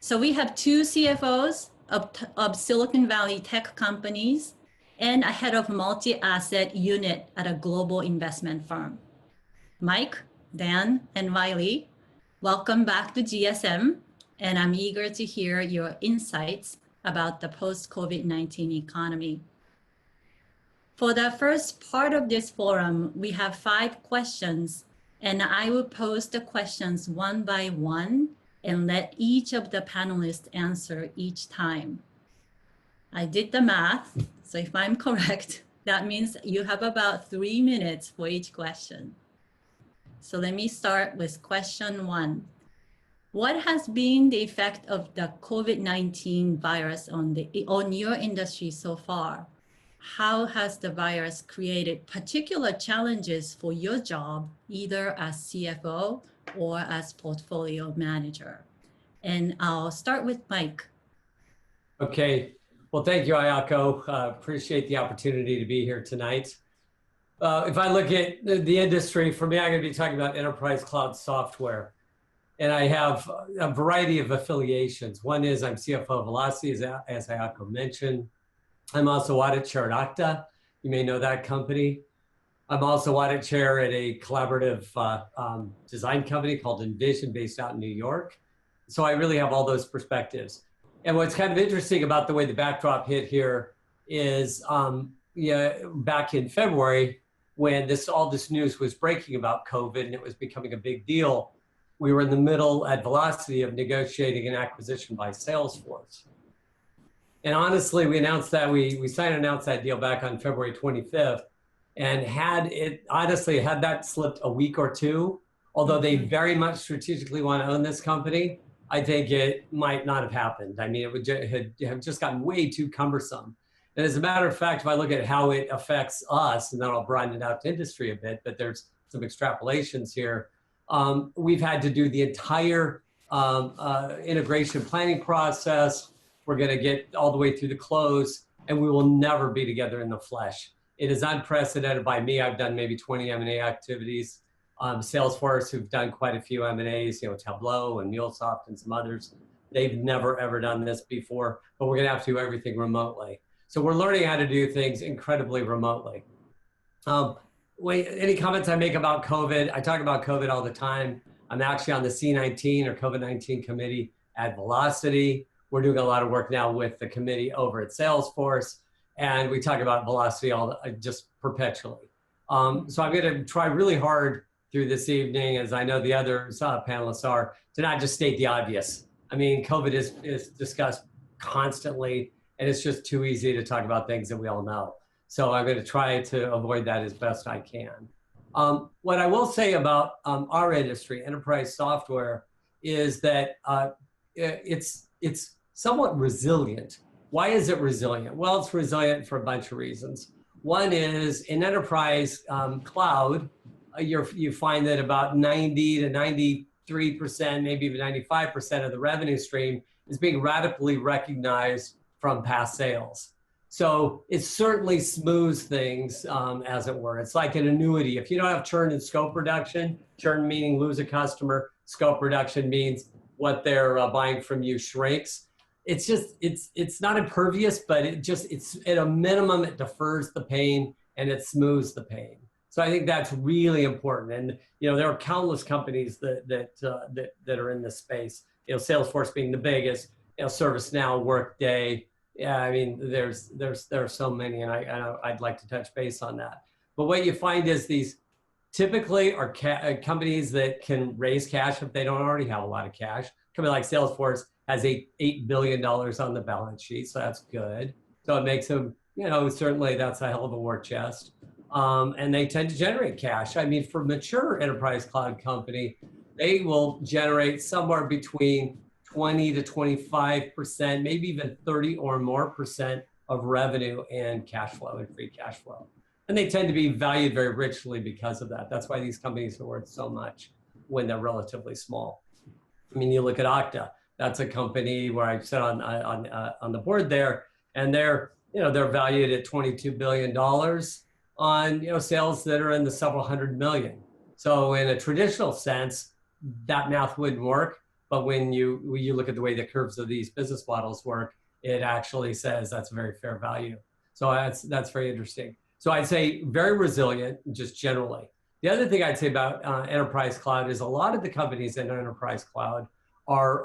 So we have two CFOs of Silicon Valley tech companies and a head of multi-asset unit at a global investment firm. Mike, Dan, and Wylie, welcome back to GSM, and I'm eager to hear your insights about the post-COVID-19 economy. For the first part of this forum, we have 5 questions, and I will pose the questions one by one and let each of the panelists answer each time. I did the math, so if I'm correct, that means you have about 3 minutes for each question. So let me start with question 1. What has been the effect of the COVID-19 virus on your industry so far? How has the virus created particular challenges for your job, either as CFO or as portfolio manager? And I'll start with Mike. Okay, well, thank you, Ayako. Appreciate the opportunity to be here tonight. If I look at the industry, for me, I'm going to be talking about enterprise cloud software. And I have a variety of affiliations. One is I'm CFO of Velocity, as Ayako mentioned. I'm also audit chair at Okta. You may know that company. I'm also audit chair at a collaborative design company called Envision based out in New York. So I really have all those perspectives. And what's kind of interesting about the way the backdrop hit here is back in February, when all this news was breaking about COVID and it was becoming a big deal, we were in the middle at Velocity of negotiating an acquisition by Salesforce. And honestly, we announced that, we signed and announced that deal back on February 25th. And had that slipped a week or two, although they very much strategically want to own this company, I think it might not have happened. I mean, it would have just gotten way too cumbersome. And as a matter of fact, if I look at how it affects us, and then I'll broaden it out to industry a bit, but there's some extrapolations here. We've had to do the entire integration planning process. We're going to get all the way through the close, and we will never be together in the flesh. It is unprecedented by me. I've done maybe 20 M&A activities. Salesforce, who've done quite a few M&As, Tableau and MuleSoft and some others. They've never, ever done this before, but we're going to have to do everything remotely. So we're learning how to do things incredibly remotely. Any comments I make about COVID? I talk about COVID all the time. I'm actually on the C19 or COVID-19 committee at Velocity. We're doing a lot of work now with the committee over at Salesforce, and we talk about Velocity just perpetually. So I'm going to try really hard through this evening, as I know the other panelists are, to not just state the obvious. I mean, COVID is discussed constantly, and it's just too easy to talk about things that we all know. So I'm going to try to avoid that as best I can. What I will say about our industry, enterprise software, is that it's somewhat resilient. Why is it resilient? Well, it's resilient for a bunch of reasons. One is in enterprise cloud, you find that about 90 to 93%, maybe even 95% of the revenue stream is being radically recognized from past sales. So it certainly smooths things, as it were. It's like an annuity. If you don't have churn and scope reduction, churn meaning lose a customer, scope reduction means what they're buying from you shrinks. It's just, it's not impervious, but it's at a minimum, it defers the pain and it smooths the pain. So I think that's really important. And, there are countless companies that are in this space, Salesforce being the biggest, ServiceNow, Workday. Yeah, I mean, there are so many, and I'd like to touch base on that. But what you find is these typically are companies that can raise cash if they don't already have a lot of cash. A company like Salesforce has $8 billion on the balance sheet, so that's good. So it makes them, certainly that's a hell of a war chest. And they tend to generate cash. I mean, for a mature enterprise cloud company, they will generate somewhere between 20 to 25%, maybe even 30 or more percent of revenue and cash flow and free cash flow. And they tend to be valued very richly because of that. That's why these companies are worth so much when they're relatively small. I mean, you look at Okta. That's a company where I sit on the board there, and they're valued at $22 billion on sales that are in the several hundred million. So in a traditional sense, that math wouldn't work. But when you look at the way the curves of these business models work, it actually says that's a very fair value. So that's very interesting. So I'd say very resilient, just generally. The other thing I'd say about enterprise cloud is a lot of the companies in enterprise cloud are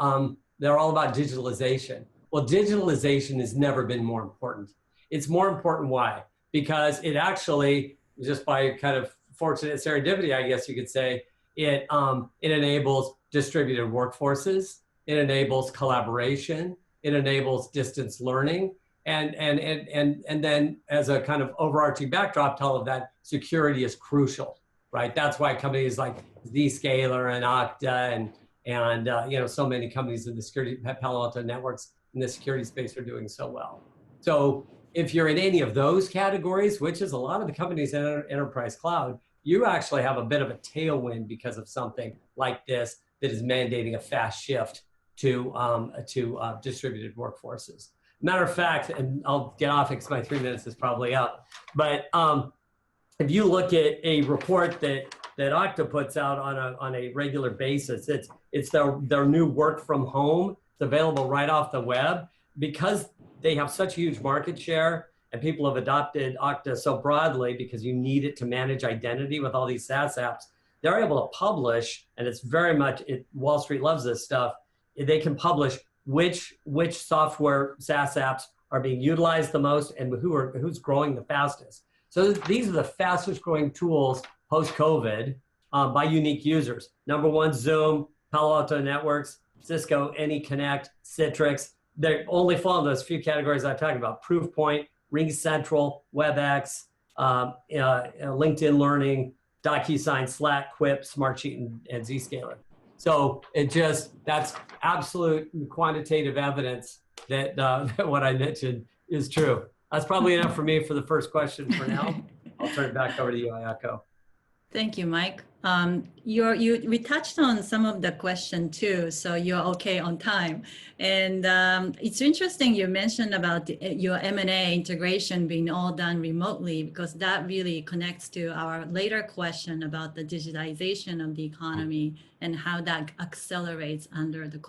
they're all about digitalization. Well, digitalization has never been more important. It's more important. Why? Because it actually, just by kind of fortunate serendipity, I guess you could say, it enables distributed workforces, it enables collaboration, it enables distance learning, and then as a kind of overarching backdrop to all of that, security is crucial, right? That's why companies like Zscaler and Okta and so many companies in the security, Palo Alto Networks in the security space are doing so well. So if you're in any of those categories, which is a lot of the companies in enterprise cloud, you actually have a bit of a tailwind because of something like this that is mandating a fast shift to distributed workforces. Matter of fact, and I'll get off because my 3 minutes is probably up, but if you look at a report that Okta puts out on a regular basis, it's their new work from home. It's available right off the web. Because they have such huge market share and people have adopted Okta so broadly because you need it to manage identity with all these SaaS apps, they're able to publish, and it's very much, Wall Street loves this stuff, they can publish which software SaaS apps are being utilized the most and who's growing the fastest. So these are the fastest growing tools post-COVID by unique users. Number one, Zoom, Palo Alto Networks, Cisco, AnyConnect, Citrix. They only fall in those few categories I talked about: Proofpoint, RingCentral, WebEx, LinkedIn Learning, DocuSign, Slack, Quip, Smartsheet, and Zscaler. So that's absolute quantitative evidence that what I mentioned is true. That's probably enough for me for the first question for now. I'll turn it back over to you, Ayako. Thank you, Mike. We touched on some of the question too, so you're okay on time. And it's interesting you mentioned about your M&A integration being all done remotely, because that really connects to our later question about the digitization of the economy and how that accelerates under the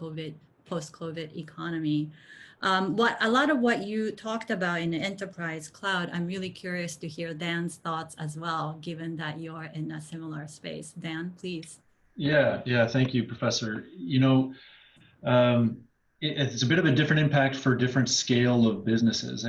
post-COVID economy. A lot of what you talked about in the enterprise cloud, I'm really curious to hear Dan's thoughts as well, given that you're in a similar space. Dan, please. Yeah, thank you, Professor. It's a bit of a different impact for different scale of businesses.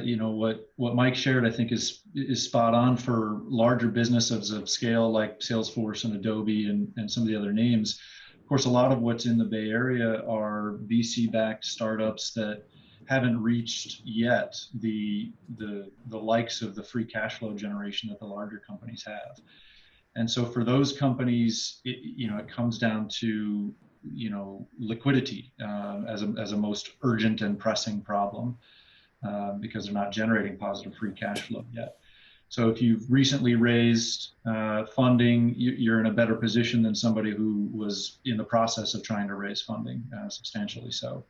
What Mike shared, I think, is spot on for larger businesses of scale like Salesforce and Adobe and some of the other names. Of course, a lot of what's in the Bay Area are VC-backed startups that haven't reached yet the likes of the free cash flow generation that the larger companies have. And so for those companies, it comes down to liquidity as a most urgent and pressing problem because they're not generating positive free cash flow yet. So if you've recently raised funding, you're in a better position than somebody who was in the process of trying to raise funding, substantially so.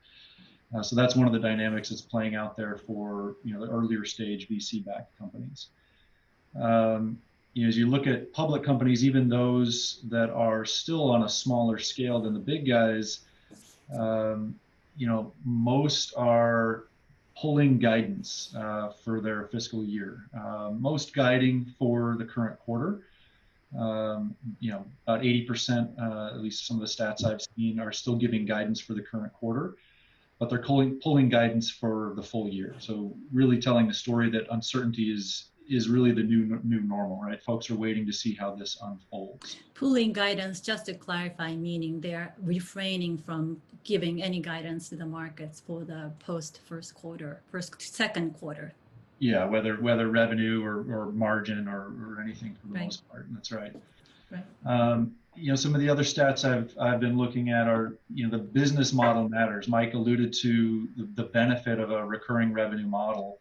So that's one of the dynamics that's playing out there for the earlier stage VC-backed companies. As you look at public companies, even those that are still on a smaller scale than the big guys, most are pulling guidance for their fiscal year. Most guiding for the current quarter. About 80%, at least some of the stats I've seen, are still giving guidance for the current quarter, but they're pulling guidance for the full year. So really telling the story that uncertainty is really the new normal, right? Folks are waiting to see how this unfolds. Pulling guidance, just to clarify, meaning they're refraining from giving any guidance to the markets for the second quarter. Yeah, whether revenue or margin or anything for the most part. That's right. Right. Some of the other stats I've been looking at are, the business model matters. Mike alluded to the benefit of a recurring revenue model.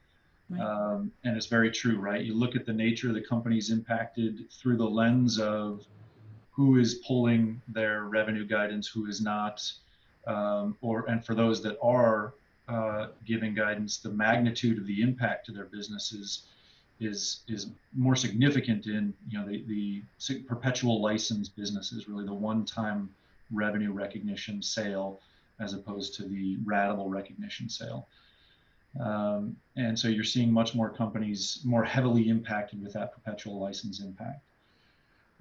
Right. And it's very true, right? You look at the nature of the companies impacted through the lens of who is pulling their revenue guidance, who is not, and for those that are giving guidance, the magnitude of the impact to their businesses is more significant in the perpetual license businesses, really the one-time revenue recognition sale, as opposed to the ratable recognition sale. And so you're seeing much more companies more heavily impacted with that perpetual license impact.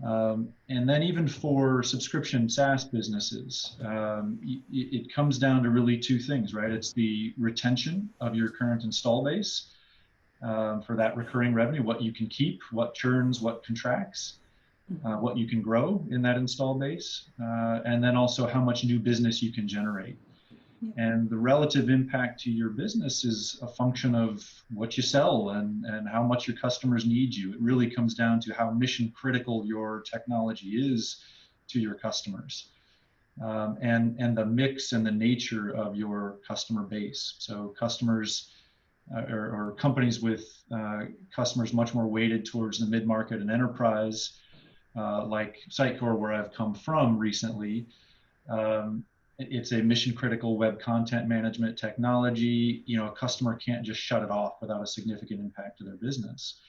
And then even for subscription SaaS businesses, it comes down to really two things, right? It's the retention of your current install base for that recurring revenue, what you can keep, what churns, what contracts, what you can grow in that install base, and then also how much new business you can generate. And the relative impact to your business is a function of what you sell and how much your customers need you. It really comes down to how mission critical your technology is to your customers, and the mix and the nature of your customer base. So customers or companies with customers much more weighted towards the mid-market and enterprise, like Sitecore, where I've come from recently, it's a mission critical web content management technology. You know, a customer can't just shut it off without a significant impact to their business.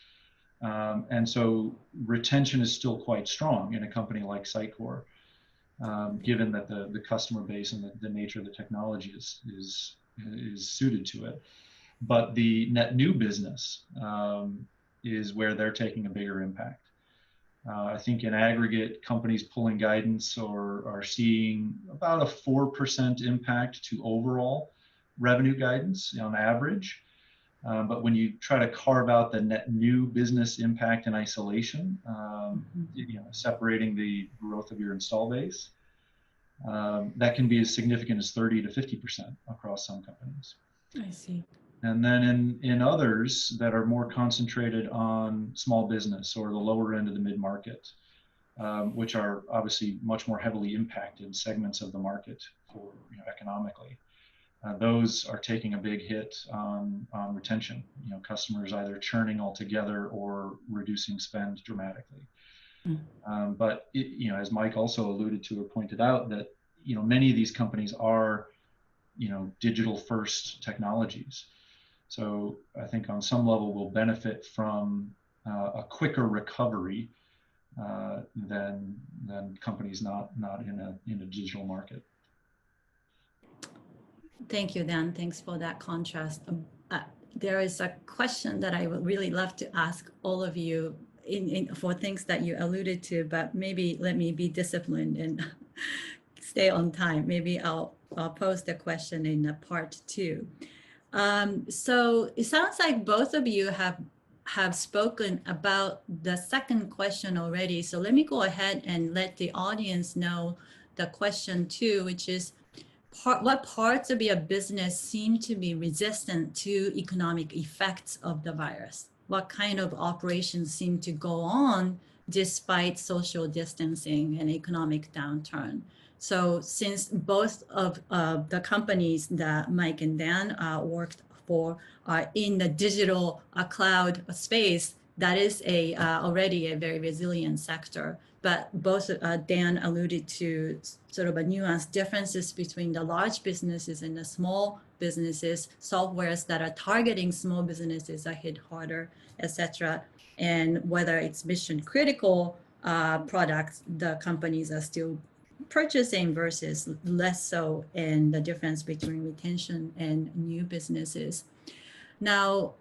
And so retention is still quite strong in a company like Sitecore, given that the customer base and the nature of the technology is suited to it. But the net new business is where they're taking a bigger impact. I think in aggregate, companies pulling guidance or are seeing about a 4% impact to overall revenue guidance on average. But when you try to carve out the net new business impact in isolation, you know, separating the growth of your install base, that can be as significant as 30 to 50% across some companies. I see. And then in others that are more concentrated on small business or the lower end of the mid-market, which are obviously much more heavily impacted segments of the market for, you know, economically, those are taking a big hit on retention. You know, customers either churning altogether or reducing spend dramatically. But you know, as Mike also alluded to or pointed out, that you know many of these companies are, you know, digital first technologies. So I think on some level we'll benefit from a quicker recovery than companies not in a digital market. Thank you, Dan. Thanks for that contrast. There is a question that I would really love to ask all of you for things that you alluded to, but maybe let me be disciplined and stay on time. Maybe I'll pose the question in part 2. So it sounds like both of you have spoken about the second question already. So let me go ahead and let the audience know the question 2, which is what parts of your business seem to be resistant to economic effects of the virus? What kind of operations seem to go on despite social distancing and economic downturn? So since both of the companies that Mike and Dan worked for are in the digital cloud space, that is already a very resilient sector. But both Dan alluded to sort of a nuanced differences between the large businesses and the small businesses, softwares that are targeting small businesses are hit harder, etc. And whether it's mission critical products, the companies are still purchasing versus less so, and the difference between retention and new businesses. Now,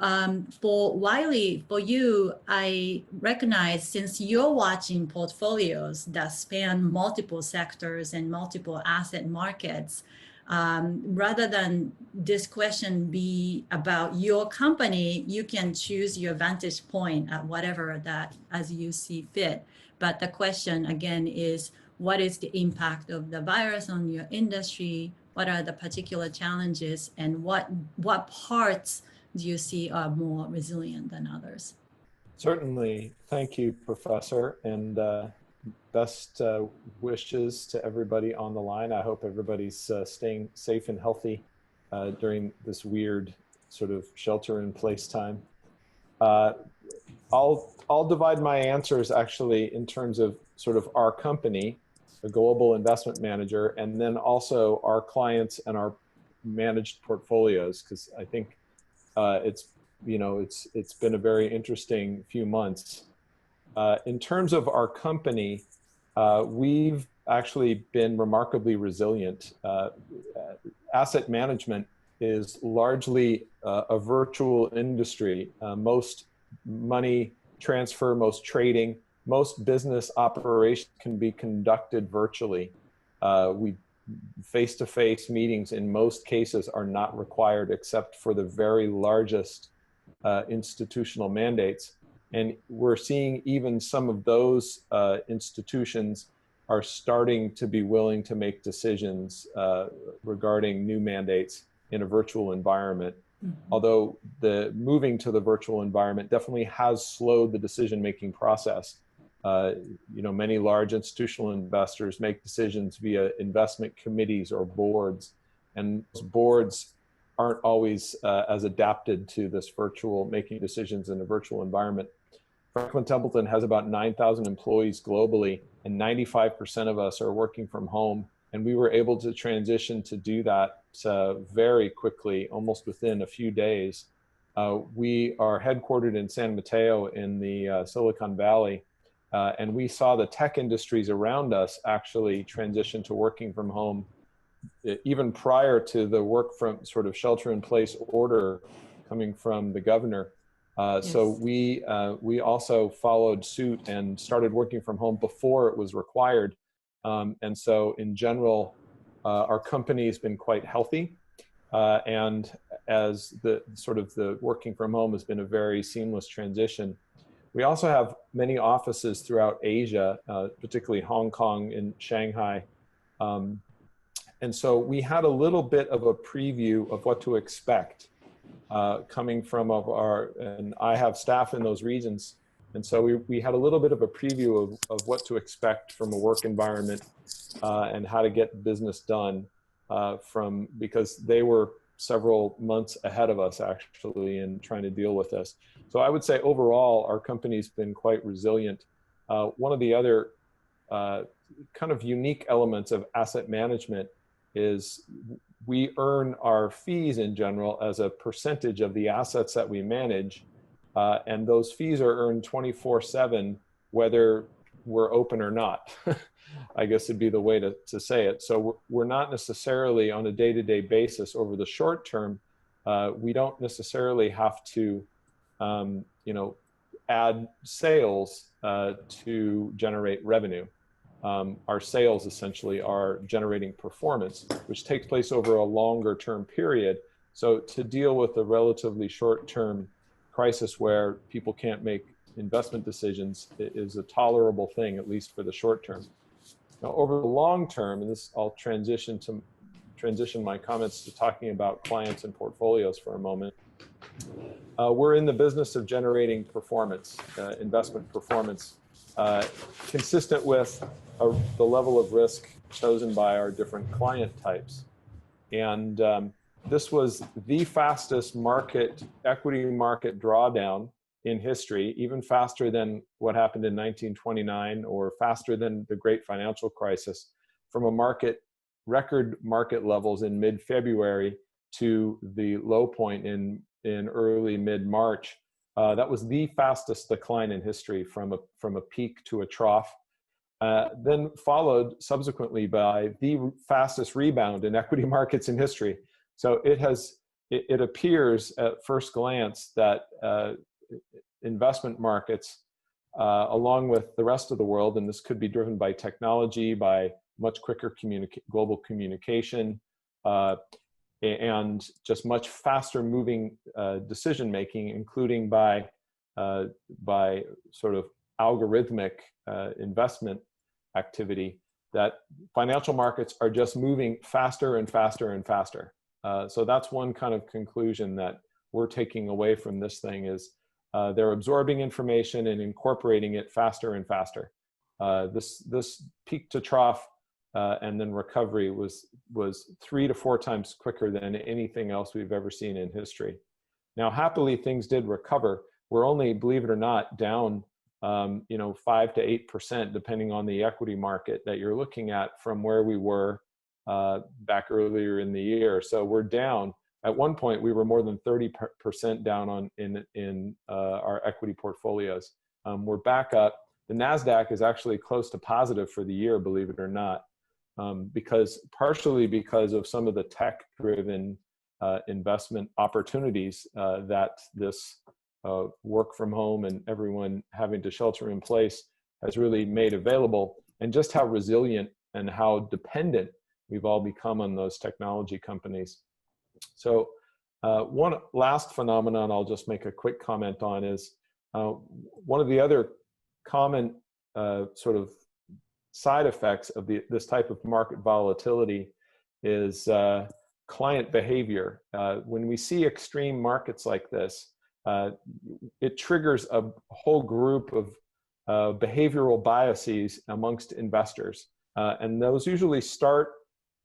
for Wylie, for you, I recognize since you're watching portfolios that span multiple sectors and multiple asset markets, rather than this question be about your company, you can choose your vantage point at whatever that as you see fit. But the question again is, what is the impact of the virus on your industry? What are the particular challenges, and what parts do you see are more resilient than others? Certainly. Thank you, Professor, and best wishes to everybody on the line. I hope everybody's staying safe and healthy during this weird sort of shelter-in-place time. I'll divide my answers actually in terms of sort of our company, a global investment manager, and then also our clients and our managed portfolios, because I think it's been a very interesting few months. In terms of our company, we've actually been remarkably resilient. Asset management is largely a virtual industry. Most money transfer, most trading, most business operations can be conducted virtually. Face-to-face meetings in most cases are not required except for the very largest institutional mandates. And we're seeing even some of those institutions are starting to be willing to make decisions regarding new mandates in a virtual environment. Mm-hmm. Although the moving to the virtual environment definitely has slowed the decision-making process. Many large institutional investors make decisions via investment committees or boards, and those boards aren't always as adapted to this making decisions in a virtual environment. Franklin Templeton has about 9,000 employees globally, and 95% of us are working from home. And we were able to transition to do that very quickly, almost within a few days. We are headquartered in San Mateo in the Silicon Valley, and we saw the tech industries around us actually transition to working from home even prior to the work from sort of shelter-in-place order coming from the governor. Yes. So we also followed suit and started working from home before it was required. And so in general, our company has been quite healthy. And as the working from home has been a very seamless transition. We also have many offices throughout Asia, particularly Hong Kong and Shanghai. And so we had a little bit of a preview of what to expect coming from and I have staff in those regions. And so we had a little bit of a preview of what to expect from a work environment and how to get business done because they were several months ahead of us actually in trying to deal with this. So I would say overall, our company's been quite resilient. One of the other kind of unique elements of asset management is we earn our fees in general as a percentage of the assets that we manage. And those fees are earned 24/7, whether we're open or not, I guess would be the way to say it. So we're not necessarily on a day-to-day basis over the short term. We don't necessarily have to, add sales to generate revenue. Our sales essentially are generating performance, which takes place over a longer term period. So to deal with a relatively short-term crisis where people can't make investment decisions is a tolerable thing, at least for the short term. Now, over the long term, and I'll transition my comments to talking about clients and portfolios for a moment. We're in the business of generating performance, investment performance, consistent with the level of risk chosen by our different client types. And this was the fastest equity market drawdown in history, even faster than what happened in 1929 or faster than the great financial crisis, from a record market levels in mid-February to the low point in early mid-March. That was the fastest decline in history from a peak to a trough. Then followed subsequently by the fastest rebound in equity markets in history. So it appears at first glance that investment markets, along with the rest of the world, and this could be driven by technology, by much quicker global communication, and just much faster moving decision making, including by sort of algorithmic investment activity, that financial markets are just moving faster and faster and faster. So that's one kind of conclusion that we're taking away from this thing is they're absorbing information and incorporating it faster and faster. This peak to trough and then recovery was 3 to 4 times quicker than anything else we've ever seen in history. Now, happily, things did recover. We're only, believe it or not, down 5 to 8%, depending on the equity market that you're looking at from where we were back earlier in the year. So we're down. At one point, we were more than 30% down in our equity portfolios. We're back up. The NASDAQ is actually close to positive for the year, believe it or not. partially because of some of the tech-driven investment opportunities that this work from home and everyone having to shelter in place has really made available, and just how resilient and how dependent we've all become on those technology companies. So one last phenomenon I'll just make a quick comment on is one of the other common sort of side effects of this type of market volatility is client behavior. When we see extreme markets like this, it triggers a whole group of behavioral biases amongst investors. And those usually start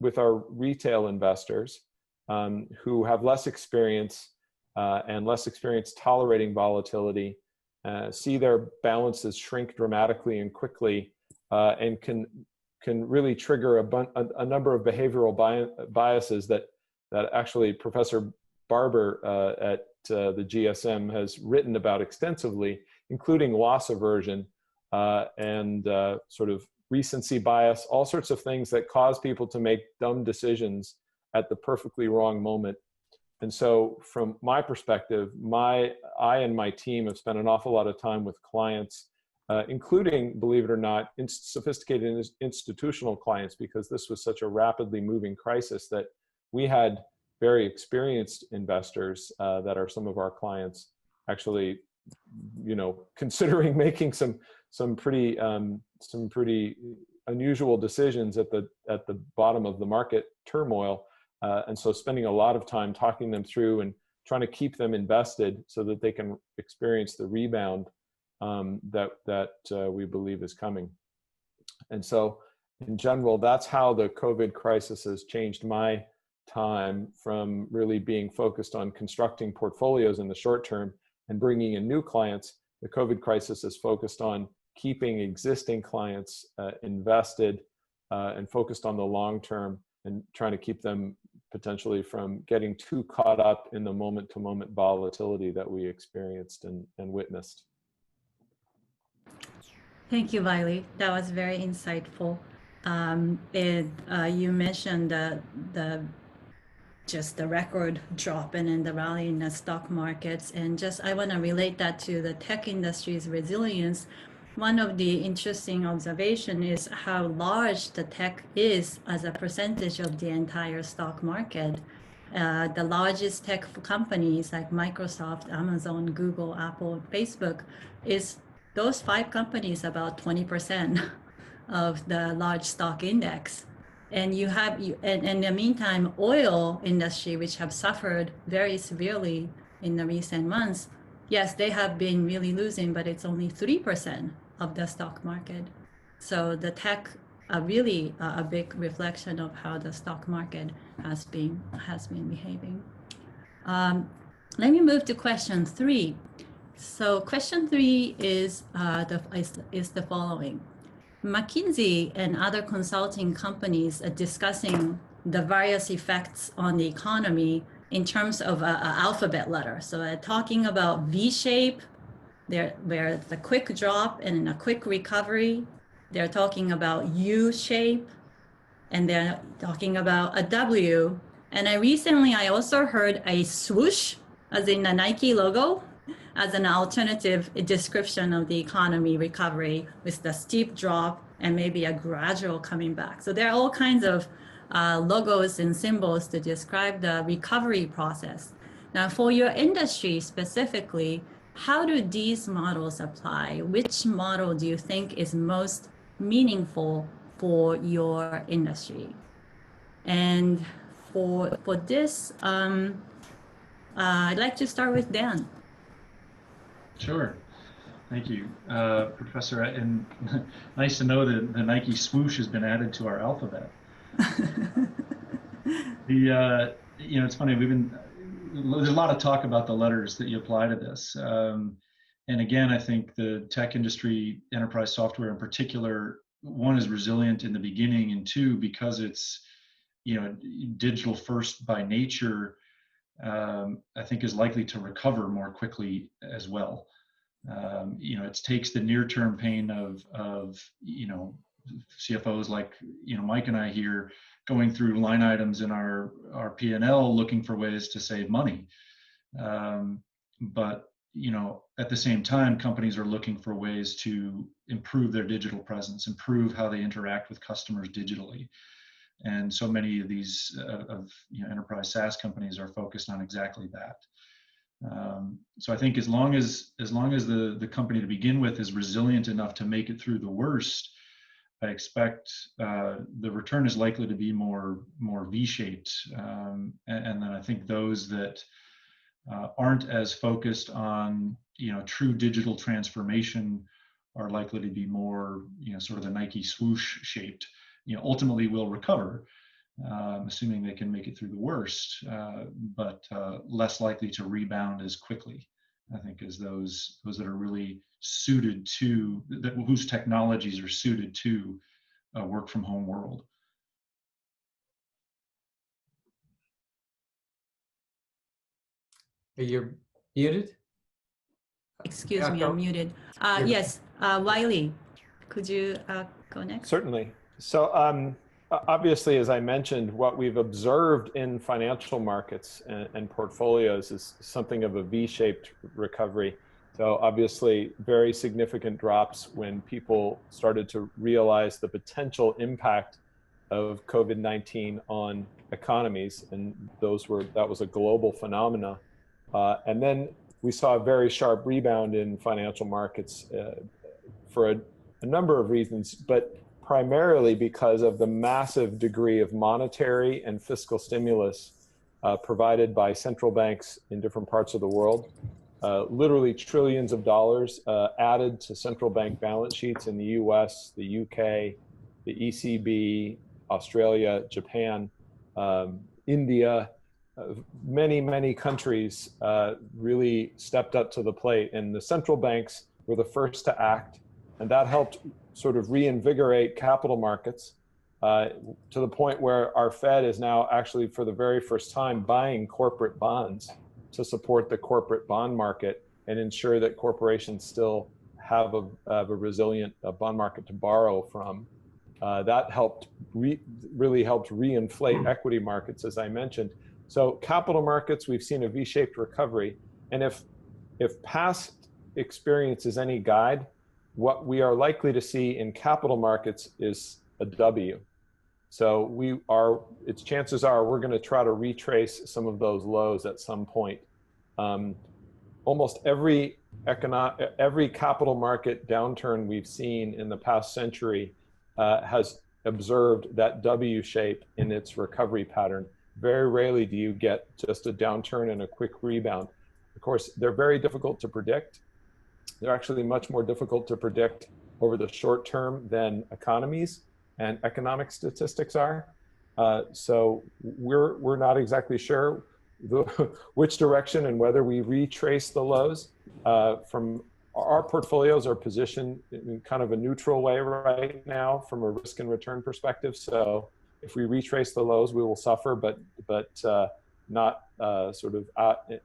with our retail investors who have less experience and less experience tolerating volatility, see their balances shrink dramatically and quickly, and can really trigger a number of behavioral biases that actually Professor Barber at the GSM has written about extensively, including loss aversion and sort of recency bias, all sorts of things that cause people to make dumb decisions at the perfectly wrong moment. And so from my perspective, I and my team have spent an awful lot of time with clients, including, believe it or not, sophisticated institutional clients, because this was such a rapidly moving crisis that we had very experienced investors that are some of our clients actually, considering making some pretty unusual decisions at the bottom of the market turmoil. And so spending a lot of time talking them through and trying to keep them invested so that they can experience the rebound that we believe is coming. And so in general, that's how the COVID crisis has changed my time from really being focused on constructing portfolios in the short term and bringing in new clients. The COVID crisis is focused on keeping existing clients invested and focused on the long term, and trying to keep them potentially from getting too caught up in the moment-to-moment volatility that we experienced and witnessed. Thank you, Wylie. That was very insightful. You mentioned just the record drop and then the rally in the stock markets, and I want to relate that to the tech industry's resilience. One of the interesting observations is how large the tech is as a percentage of the entire stock market. The largest tech companies like Microsoft, Amazon, Google, Apple, Facebook, is those 5 companies about 20% of the large stock index. And in the meantime, oil industry, which have suffered very severely in the recent months, yes, they have been really losing, but it's only 3% of the stock market. So the tech are really a big reflection of how the stock market has been behaving. Let me move to question 3. So question 3 is the following. McKinsey and other consulting companies are discussing the various effects on the economy in terms of an alphabet letter. So they're talking about V-shape, where it's a quick drop and a quick recovery. They're talking about U-shape, and they're talking about a W. And I also heard a swoosh, as in the Nike logo, as an alternative description of the economy recovery, with the steep drop and maybe a gradual coming back. So there are all kinds of logos and symbols to describe the recovery process. Now, for your industry specifically, how do these models apply? Which model do you think is most meaningful for your industry? And for this, I'd like to start with Dan. Sure. Thank you, Professor. And nice to know that the Nike swoosh has been added to our alphabet. It's funny, there's a lot of talk about the letters that you apply to this. And again, I think the tech industry, enterprise software in particular, one, is resilient in the beginning, and 2, because it's, digital first by nature, I think is likely to recover more quickly as well. It takes the near-term pain of CFOs like, Mike and I here going through line items in our P&L looking for ways to save money. But at the same time, companies are looking for ways to improve their digital presence, improve how they interact with customers digitally. And so many of these enterprise SaaS companies are focused on exactly that. So I think as long as the company to begin with is resilient enough to make it through the worst, I expect the return is likely to be more V-shaped. And then I think those that aren't as focused on true digital transformation are likely to be more sort of the Nike swoosh shaped. Ultimately will recover, assuming they can make it through the worst, but less likely to rebound as quickly, I think, as those that are really suited to, whose technologies are suited to a work from home world. You're muted? Excuse me, I'm muted. Yes, Wylie, could you go next? Certainly. So obviously, as I mentioned, what we've observed in financial markets and portfolios is something of a V-shaped recovery. So obviously, very significant drops when people started to realize the potential impact of COVID-19 on economies, and that was a global phenomena. And then we saw a very sharp rebound in financial markets for a number of reasons, but primarily because of the massive degree of monetary and fiscal stimulus provided by central banks in different parts of the world. Literally trillions of dollars added to central bank balance sheets in the US, the UK, the ECB, Australia, Japan, India. Many countries really stepped up to the plate, and the central banks were the first to act, and that helped sort of reinvigorate capital markets to the point where our Fed is now actually, for the very first time, buying corporate bonds to support the corporate bond market and ensure that corporations still have a resilient bond market to borrow from. That really helped reinflate equity markets, as I mentioned. So capital markets, we've seen a V-shaped recovery. And if past experience is any guide, what we are likely to see in capital markets is a W. So chances are we're going to try to retrace some of those lows at some point. Almost every capital market downturn we've seen in the past century has observed that W shape in its recovery pattern. Very rarely do you get just a downturn and a quick rebound. Of course, they're very difficult to predict. They're actually much more difficult to predict over the short term than economies and economic statistics are. So we're not exactly sure which direction and whether we retrace the lows. From our portfolios are positioned in kind of a neutral way right now from a risk and return perspective. So if we retrace the lows, we will suffer, but not sort of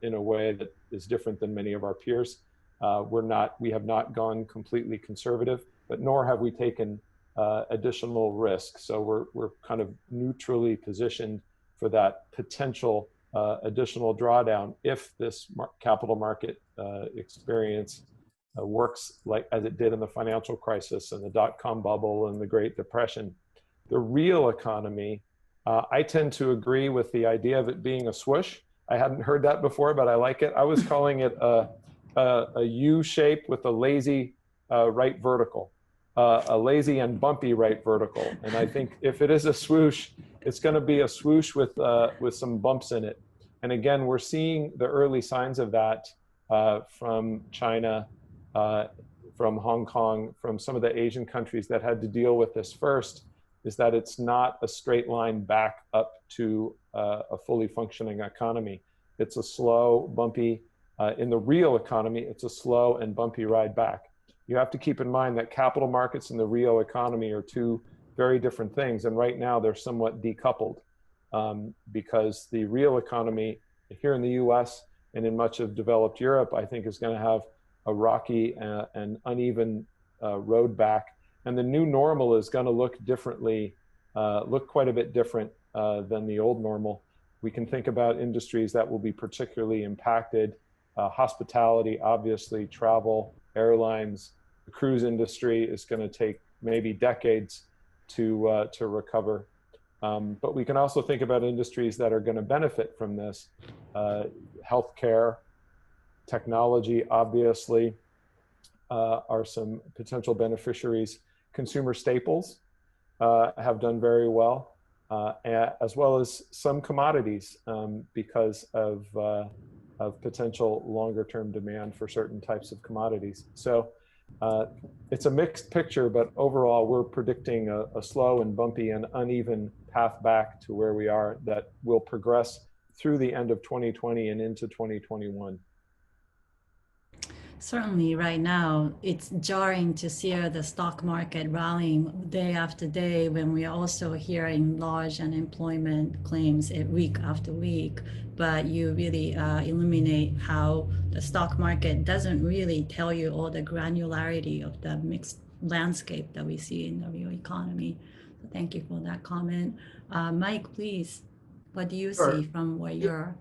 in a way that is different than many of our peers. We have not gone completely conservative, but nor have we taken additional risk. So we're kind of neutrally positioned for that potential additional drawdown if this capital market experience works like as it did in the financial crisis and the dot-com bubble and the Great Depression. The real economy, I tend to agree with the idea of it being a swoosh. I hadn't heard that before, but I like it. I was calling it a U shape with a lazy right vertical, a lazy and bumpy right vertical. And I think if it is a swoosh, it's going to be a swoosh with some bumps in it. And again, we're seeing the early signs of that from China, from Hong Kong, from some of the Asian countries that had to deal with this first, is that it's not a straight line back up to a fully functioning economy. It's a slow, bumpy, in the real economy, it's a slow and bumpy ride back. You have to keep in mind that capital markets and the real economy are two very different things. And right now they're somewhat decoupled because the real economy here in the US and in much of developed Europe, I think is going to have a rocky and uneven road back And the new normal is going to look differently, look quite a bit different than the old normal. We can think about industries that will be particularly impacted. Hospitality, obviously, travel, airlines, the cruise industry is going to take maybe decades to recover. But we can also think about industries that are going to benefit from this. Healthcare, technology, obviously, are some potential beneficiaries. Consumer staples have done very well, as well as some commodities because of potential longer-term demand for certain types of commodities. So it's a mixed picture, but overall, we're predicting a slow and bumpy and uneven path back to where we are that will progress through the end of 2020 and into 2021. Certainly right now, it's jarring to see the stock market rallying day after day when we're also hearing large unemployment claims week after week. But you really illuminate how the stock market doesn't really tell you all the granularity of the mixed landscape that we see in the real economy. So thank you for that comment. Mike, please, what do you see from where you're?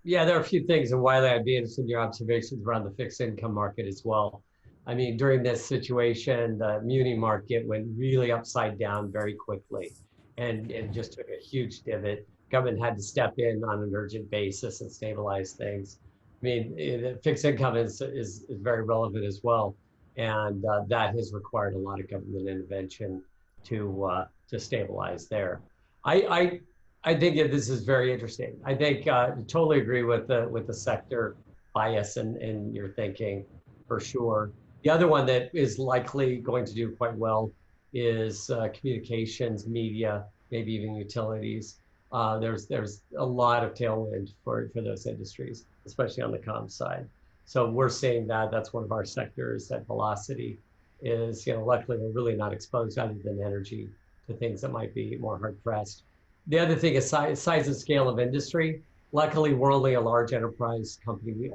Yeah, there are a few things, and Wylie, I'd be interested in your observations around the fixed income market as well. I mean, during this situation, the muni market went really upside down very quickly and just took a huge divot. Government had to step in on an urgent basis and stabilize things. I mean, fixed income is very relevant as well, and that has required a lot of government intervention to stabilize there. I think this is very interesting. I think totally agree with the sector bias in your thinking, for sure. The other one that is likely going to do quite well is communications, media, maybe even utilities. There's a lot of tailwind for those industries, especially on the comms side. So we're seeing that's one of our sectors at Velocity is, luckily we're really not exposed other than energy to things that might be more hard pressed. The other thing is size and scale of industry. Luckily, we're only a large enterprise company.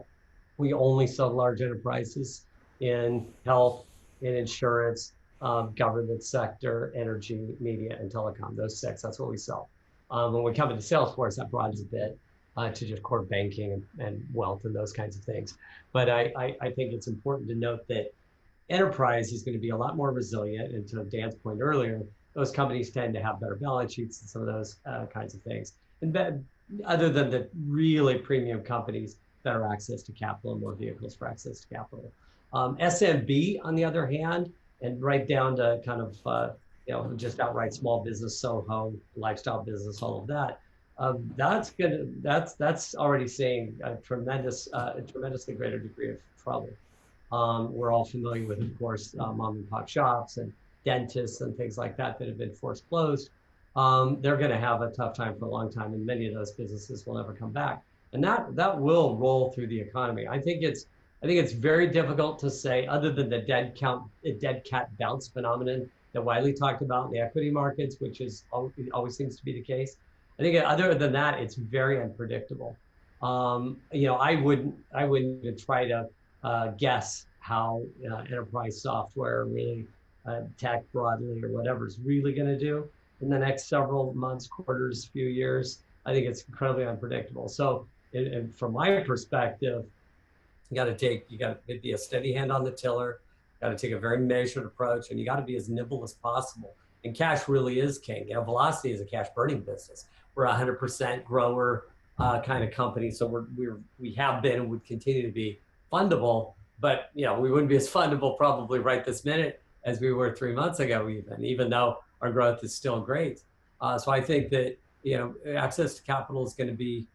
We only sell large enterprises in health, in insurance, government sector, energy, media, and telecom. Those six, that's what we sell. When we come into Salesforce, that broadens a bit to just core banking and wealth and those kinds of things. But I think it's important to note that enterprise is going to be a lot more resilient. And to Dan's point earlier, those companies tend to have better balance sheets and some of those kinds of things. And other than the really premium companies that are access to capital and more vehicles for access to capital. SMB, on the other hand, and right down to kind of just outright small business, SOHO, lifestyle business, all of that. That's already seeing a tremendously greater degree of trouble. We're all familiar with, of course, mom and pop shops and dentists and things like that have been forced closed. They're going to have a tough time for a long time, and many of those businesses will never come back. And that will roll through the economy. I think it's very difficult to say, other than the dead cat bounce phenomenon that Wylie talked about in the equity markets, which always seems to be the case. I think other than that, it's very unpredictable. I wouldn't even try to guess how enterprise software, really tech broadly or whatever is really going to do in the next several months, quarters, few years. I think it's incredibly unpredictable. So, and from my perspective, you got to be a steady hand on the tiller. Got to take a very measured approach, and you got to be as nimble as possible. And cash really is king. Velocity is a cash burning business. We're a 100% grower kind of company, so we have been and would continue to be fundable. But we wouldn't be as fundable probably right this minute as we were 3 months ago, even though our growth is still great. So I think that access to capital is going to be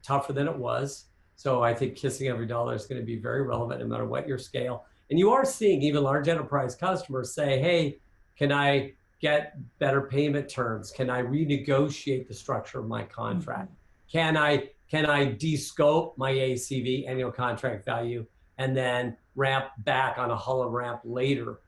tougher than it was. So I think kissing every dollar is going to be very relevant no matter what your scale. And you are seeing even large enterprise customers say, hey, can I get better payment terms? Can I renegotiate the structure of my contract? Can I de-scope my ACV, annual contract value, and then ramp back on a hollow ramp later?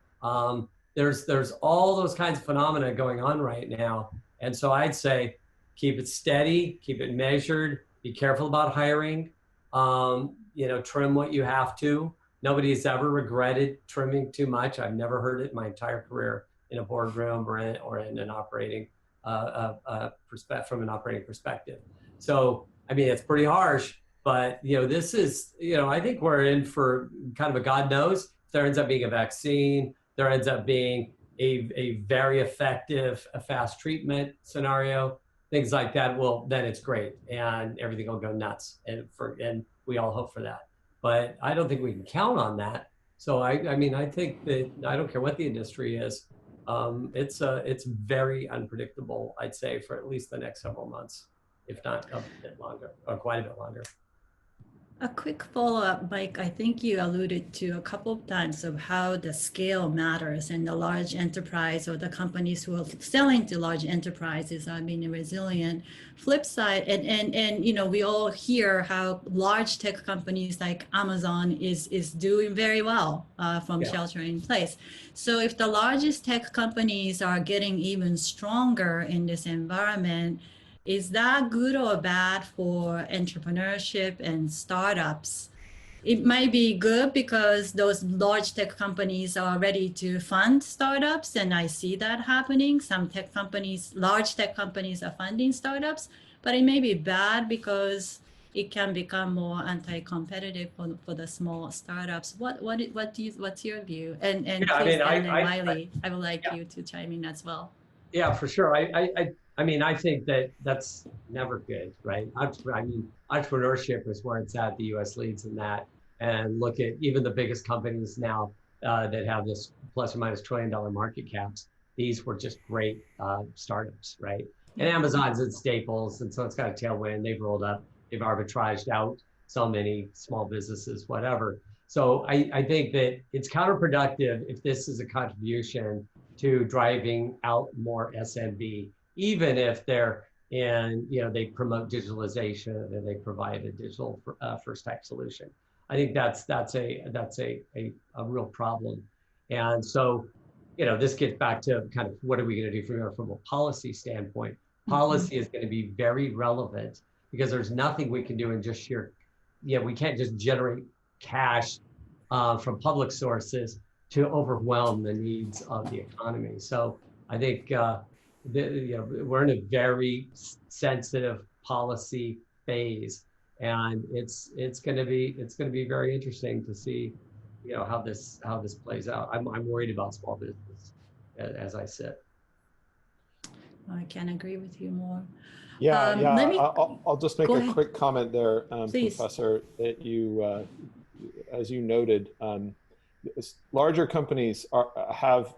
There's all those kinds of phenomena going on right now. And so I'd say keep it steady, keep it measured, be careful about hiring, trim what you have to, Nobody's ever regretted trimming too much. I've never heard it in my entire career in a boardroom or in an operating from an operating perspective. So, I mean, it's pretty harsh, but this is, I think we're in for kind of a God knows. If there ends up being a vaccine, there ends up being a very effective, a fast treatment scenario, things like that. Well, then it's great, and everything will go nuts, and we all hope for that. But I don't think we can count on that. So I mean, I think that I don't care what the industry is. It's very unpredictable, I'd say, for at least the next several months, if not a bit longer, or quite a bit longer. A quick follow-up, Mike. I think you alluded to a couple of times of how the scale matters, and the large enterprise or the companies who are selling to large enterprises are being resilient. Flip side, and we all hear how large tech companies like Amazon is doing very well from shelter in place. So if the largest tech companies are getting even stronger in this environment, is that good or bad for entrepreneurship and startups? It might be good because those large tech companies are ready to fund startups, and I see that happening. Some tech companies, large tech companies, are funding startups, but it may be bad because it can become more anti-competitive for the small startups. What's your view? And please, Dan and Wylie, I would like you to chime in as well. Yeah, for sure. I mean, I think that's never good, right? I mean, entrepreneurship is where it's at. The U.S. leads in that. And look at even the biggest companies now that have this plus or minus $1 trillion market caps. These were just great startups, right? And Amazon's in staples, and so it's got a tailwind. They've rolled up. They've arbitraged out so many small businesses, whatever. So I think that it's counterproductive if this is a contribution to driving out more SMB, even if they're in, they promote digitalization and they provide a digital first type solution. I think that's a real problem. And so, this gets back to kind of what are we going to do from a policy standpoint? Policy is going to be very relevant because there's nothing we can do in just sheer, we can't just generate cash from public sources to overwhelm the needs of the economy. So I think we're in a very sensitive policy phase, and it's going to be very interesting to see how this plays out. I'm worried about small business as I sit. I can't agree with you more. I'll just make a quick comment there, Professor, that you, as you noted, larger companies have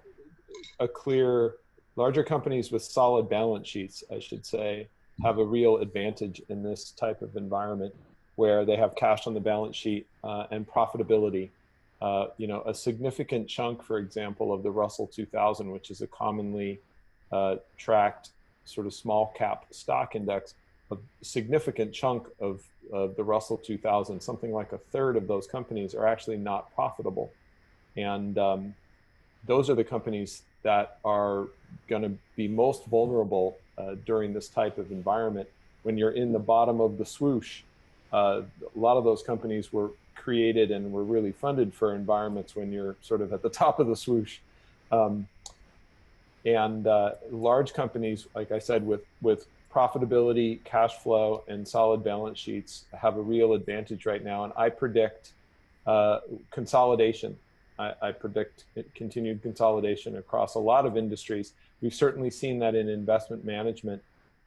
a clear, larger companies with solid balance sheets, I should say, have a real advantage in this type of environment where they have cash on the balance sheet and profitability. A significant chunk, for example, of the Russell 2000, which is a commonly tracked sort of small cap stock index, a significant chunk of the Russell 2000, something like a third of those companies are actually not profitable. And those are the companies that are going to be most vulnerable during this type of environment. When you're in the bottom of the swoosh, a lot of those companies were created and were really funded for environments when you're sort of at the top of the swoosh. And large companies, like I said, with profitability, cash flow, and solid balance sheets have a real advantage right now. And I predict consolidation. I predict continued consolidation across a lot of industries. We've certainly seen that in investment management,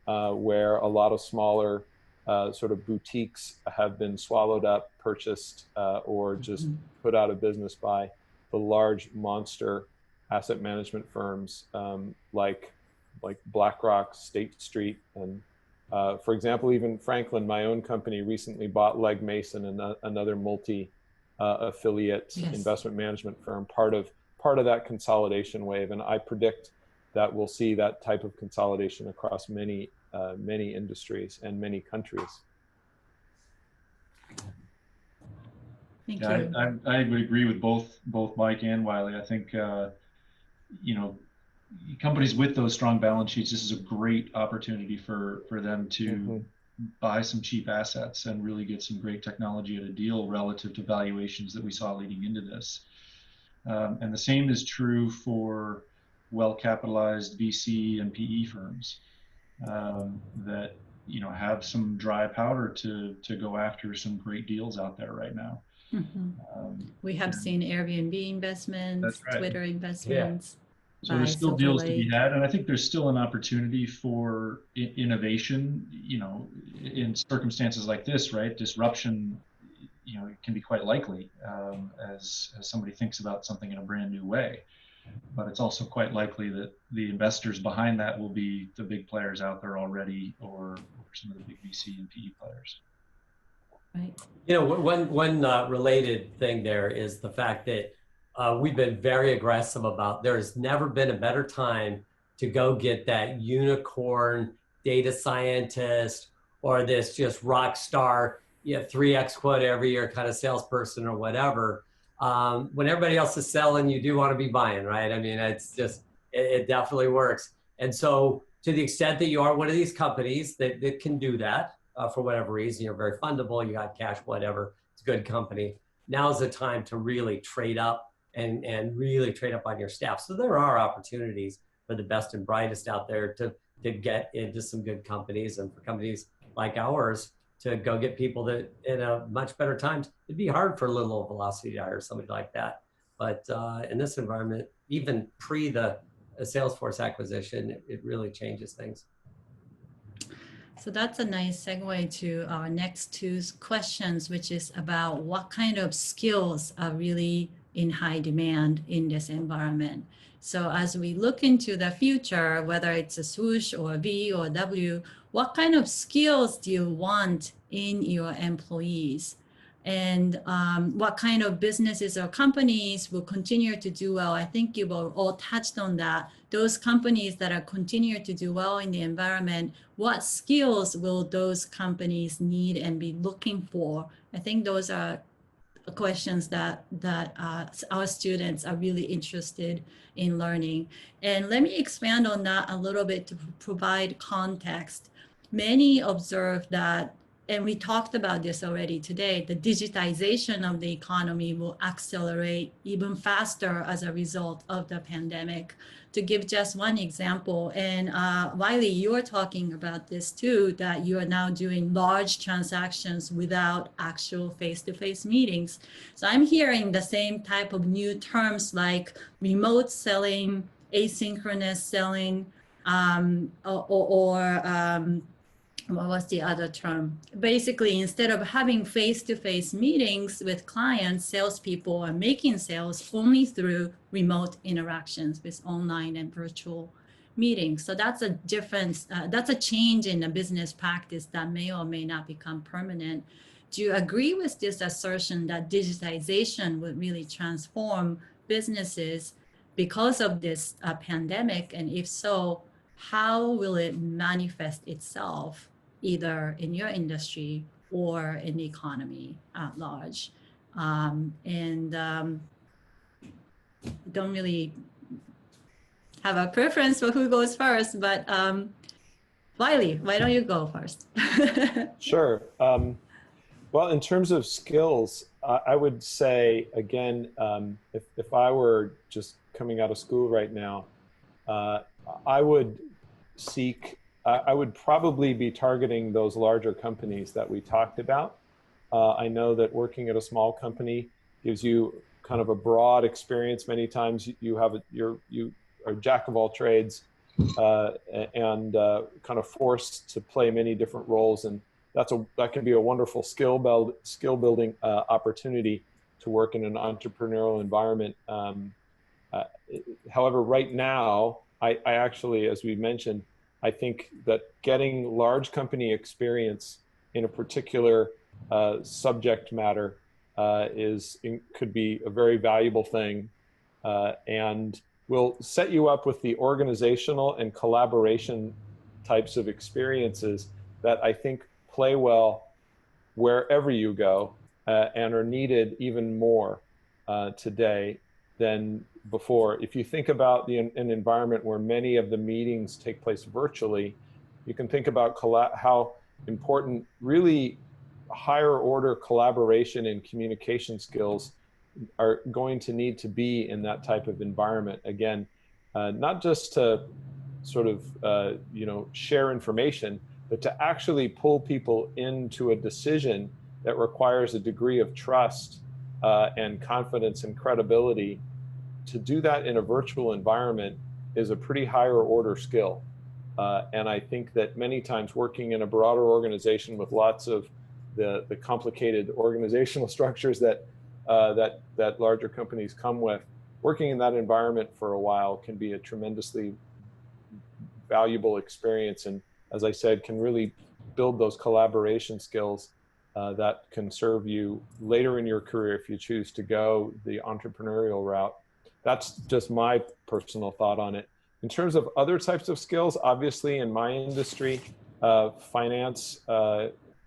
where a lot of smaller sort of boutiques have been swallowed up, purchased, or just put out of business by the large monster asset management firms like BlackRock, State Street, and for example, even Franklin, my own company, recently bought Legg Mason, another multi-affiliate investment management firm, part of that consolidation wave. And I predict that we'll see that type of consolidation across many industries and many countries. Thank you. I would agree with both Mike and Wylie. I think companies with those strong balance sheets, this is a great opportunity for them to buy some cheap assets and really get some great technology at a deal relative to valuations that we saw leading into this. And the same is true for well-capitalized VC and PE firms that have some dry powder to go after some great deals out there right now. We have seen Airbnb investments, That's right. Twitter investments. So there's still deals to be had, and I think there's still an opportunity for innovation. In circumstances like this, right? Disruption, it can be quite likely as somebody thinks about something in a brand new way. But it's also quite likely that the investors behind that will be the big players out there already, or some of the big VC and PE players. Right. One related thing there is the fact that we've been very aggressive about, there's never been a better time to go get that unicorn data scientist or this just rock star, 3x quote every year kind of salesperson or whatever. When everybody else is selling, you do want to be buying, right? I mean, it's just, it definitely works. And so to the extent that you are one of these companies that can do that for whatever reason, you're very fundable, you got cash, whatever, it's a good company. Now's the time to really trade up and really trade up on your staff. So there are opportunities for the best and brightest out there to get into some good companies, and for companies like ours to go get people that in a much better times. It'd be hard for a little old Velocity to hire somebody like that. But in this environment, even pre the Salesforce acquisition, it really changes things. So that's a nice segue to our next two questions, which is about what kind of skills are really in high demand in this environment. So as we look into the future, whether it's a swoosh or a V or a W, what kind of skills do you want in your employees? And what kind of businesses or companies will continue to do well? I think you've all touched on that. Those companies that are continue to do well in the environment, what skills will those companies need and be looking for? I think those are questions that our students are really interested in learning. And let me expand on that a little bit to provide context. Many observe that, and we talked about this already today, the digitization of the economy will accelerate even faster as a result of the pandemic. To give just one example, and Wylie, you're talking about this too, that you are now doing large transactions without actual face-to-face meetings. So I'm hearing the same type of new terms like remote selling, asynchronous selling, what was the other term? Basically, instead of having face-to-face meetings with clients, salespeople are making sales only through remote interactions with online and virtual meetings. So that's a difference. That's a change in the business practice that may or may not become permanent. Do you agree with this assertion that digitization would really transform businesses because of this pandemic? And if so, how will it manifest itself either in your industry or in the economy at large? Don't really have a preference for who goes first, but Wylie, why don't you go first? Sure. Well, in terms of skills, I would say, again, if I were just coming out of school right now, I would probably be targeting those larger companies that we talked about. I know that working at a small company gives you kind of a broad experience. Many times you are a jack of all trades and kind of forced to play many different roles, and that can be a wonderful skill building opportunity to work in an entrepreneurial environment. However, right now, I actually, as we mentioned, I think that getting large company experience in a particular subject matter could be a very valuable thing, and will set you up with the organizational and collaboration types of experiences that I think play well wherever you go and are needed even more today than before. If you think about an environment where many of the meetings take place virtually, you can think about how important, really higher order collaboration and communication skills are going to need to be in that type of environment. Again, not just to sort of, share information, but to actually pull people into a decision that requires a degree of trust and confidence and credibility. To do that in a virtual environment is a pretty higher order skill. And I think that many times working in a broader organization with lots of the complicated organizational structures that larger companies come with, working in that environment for a while can be a tremendously valuable experience. And as I said, can really build those collaboration skills that can serve you later in your career if you choose to go the entrepreneurial route. That's just my personal thought on it. In terms of other types of skills, obviously in my industry, finance,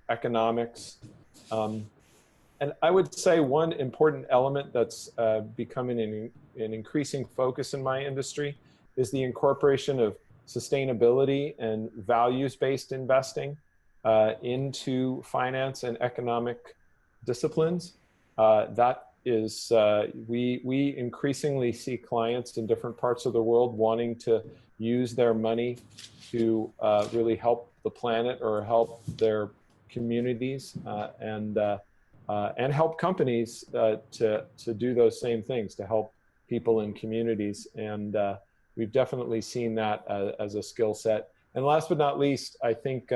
economics, and I would say one important element that's becoming an increasing focus in my industry is the incorporation of sustainability and values-based investing into finance and economic disciplines. That is, we increasingly see clients in different parts of the world wanting to use their money to really help the planet or help their communities and help companies to do those same things, to help people in communities. And we've definitely seen that as a skill set. And last but not least, I think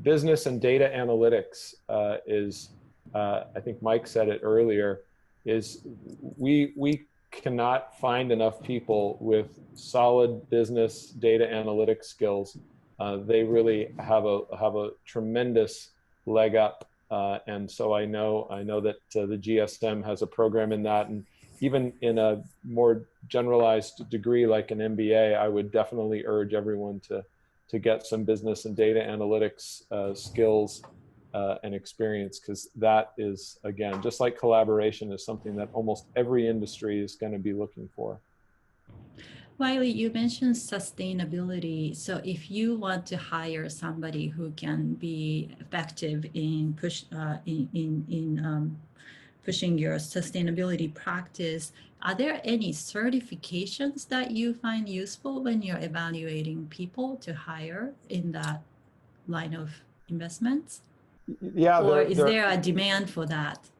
business and data analytics is, I think Mike said it earlier, is we cannot find enough people with solid business data analytics skills. They really have a tremendous leg up. And so I know that the GSM has a program in that, and even in a more generalized degree like an MBA, I would definitely urge everyone to get some business and data analytics skills and experience, because that is, again, just like collaboration, is something that almost every industry is going to be looking for. Wylie, you mentioned sustainability. So if you want to hire somebody who can be effective in pushing your sustainability practice, are there any certifications that you find useful when you're evaluating people to hire in that line of investments? Yeah. Or is there a demand for that?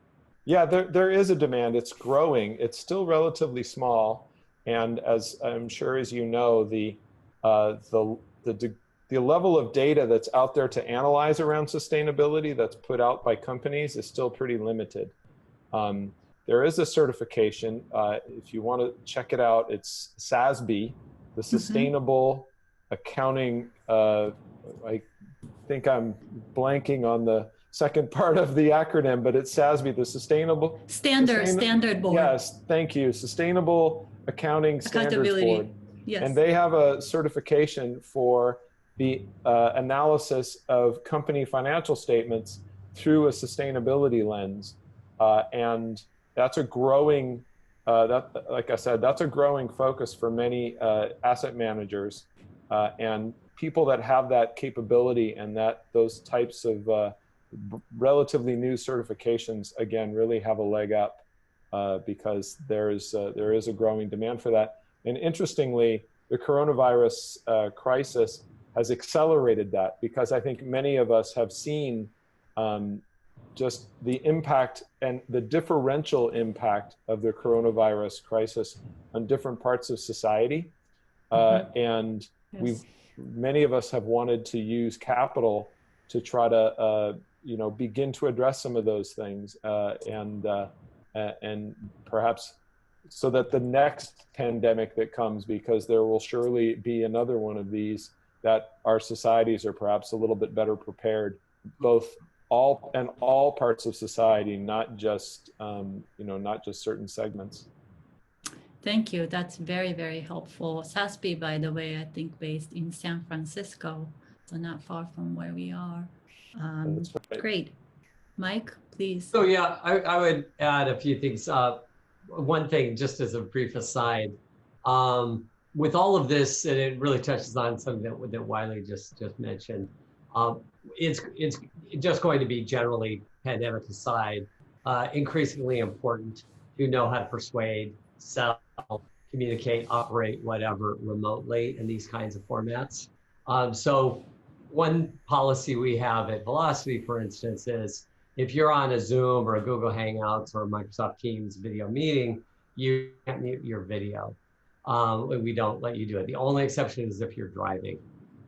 Yeah, there is a demand. It's growing. It's still relatively small. And as I'm sure as you know, the level of data that's out there to analyze around sustainability that's put out by companies is still pretty limited. There is a certification. If you want to check it out, it's SASB, the Sustainable Accounting. I think I'm blanking on the second part of the acronym, but it's SASB, the Sustainable Standard Board. Yes, thank you. Sustainable Accounting Standards Board. Yes. And they have a certification for the analysis of company financial statements through a sustainability lens. And that's a growing, like I said, that's a growing focus for many asset managers. And people that have that capability and those types of relatively new certifications, again, really have a leg up. Because there is a growing demand for that. And interestingly, the coronavirus crisis has accelerated that, because I think many of us have seen just the impact and the differential impact of the coronavirus crisis on different parts of society. And yes, many of us have wanted to use capital to try to begin to address some of those things and perhaps so that the next pandemic that comes, because there will surely be another one of these, that our societies are perhaps a little bit better prepared, all parts of society, not just not just certain segments. Thank you. That's very, very helpful. SASB, by the way, I think based in San Francisco, so not far from where we are. That's right. Great. Mike, please. So yeah, I would add a few things. One thing, just as a brief aside, with all of this, and it really touches on something that Wylie just mentioned, It's just going to be generally, pandemic aside, increasingly important to know how to persuade, sell, communicate, operate, whatever, remotely in these kinds of formats. So one policy we have at Velocity, for instance, is if you're on a Zoom or a Google Hangouts or a Microsoft Teams video meeting, you can't mute your video. We don't let you do it. The only exception is if you're driving.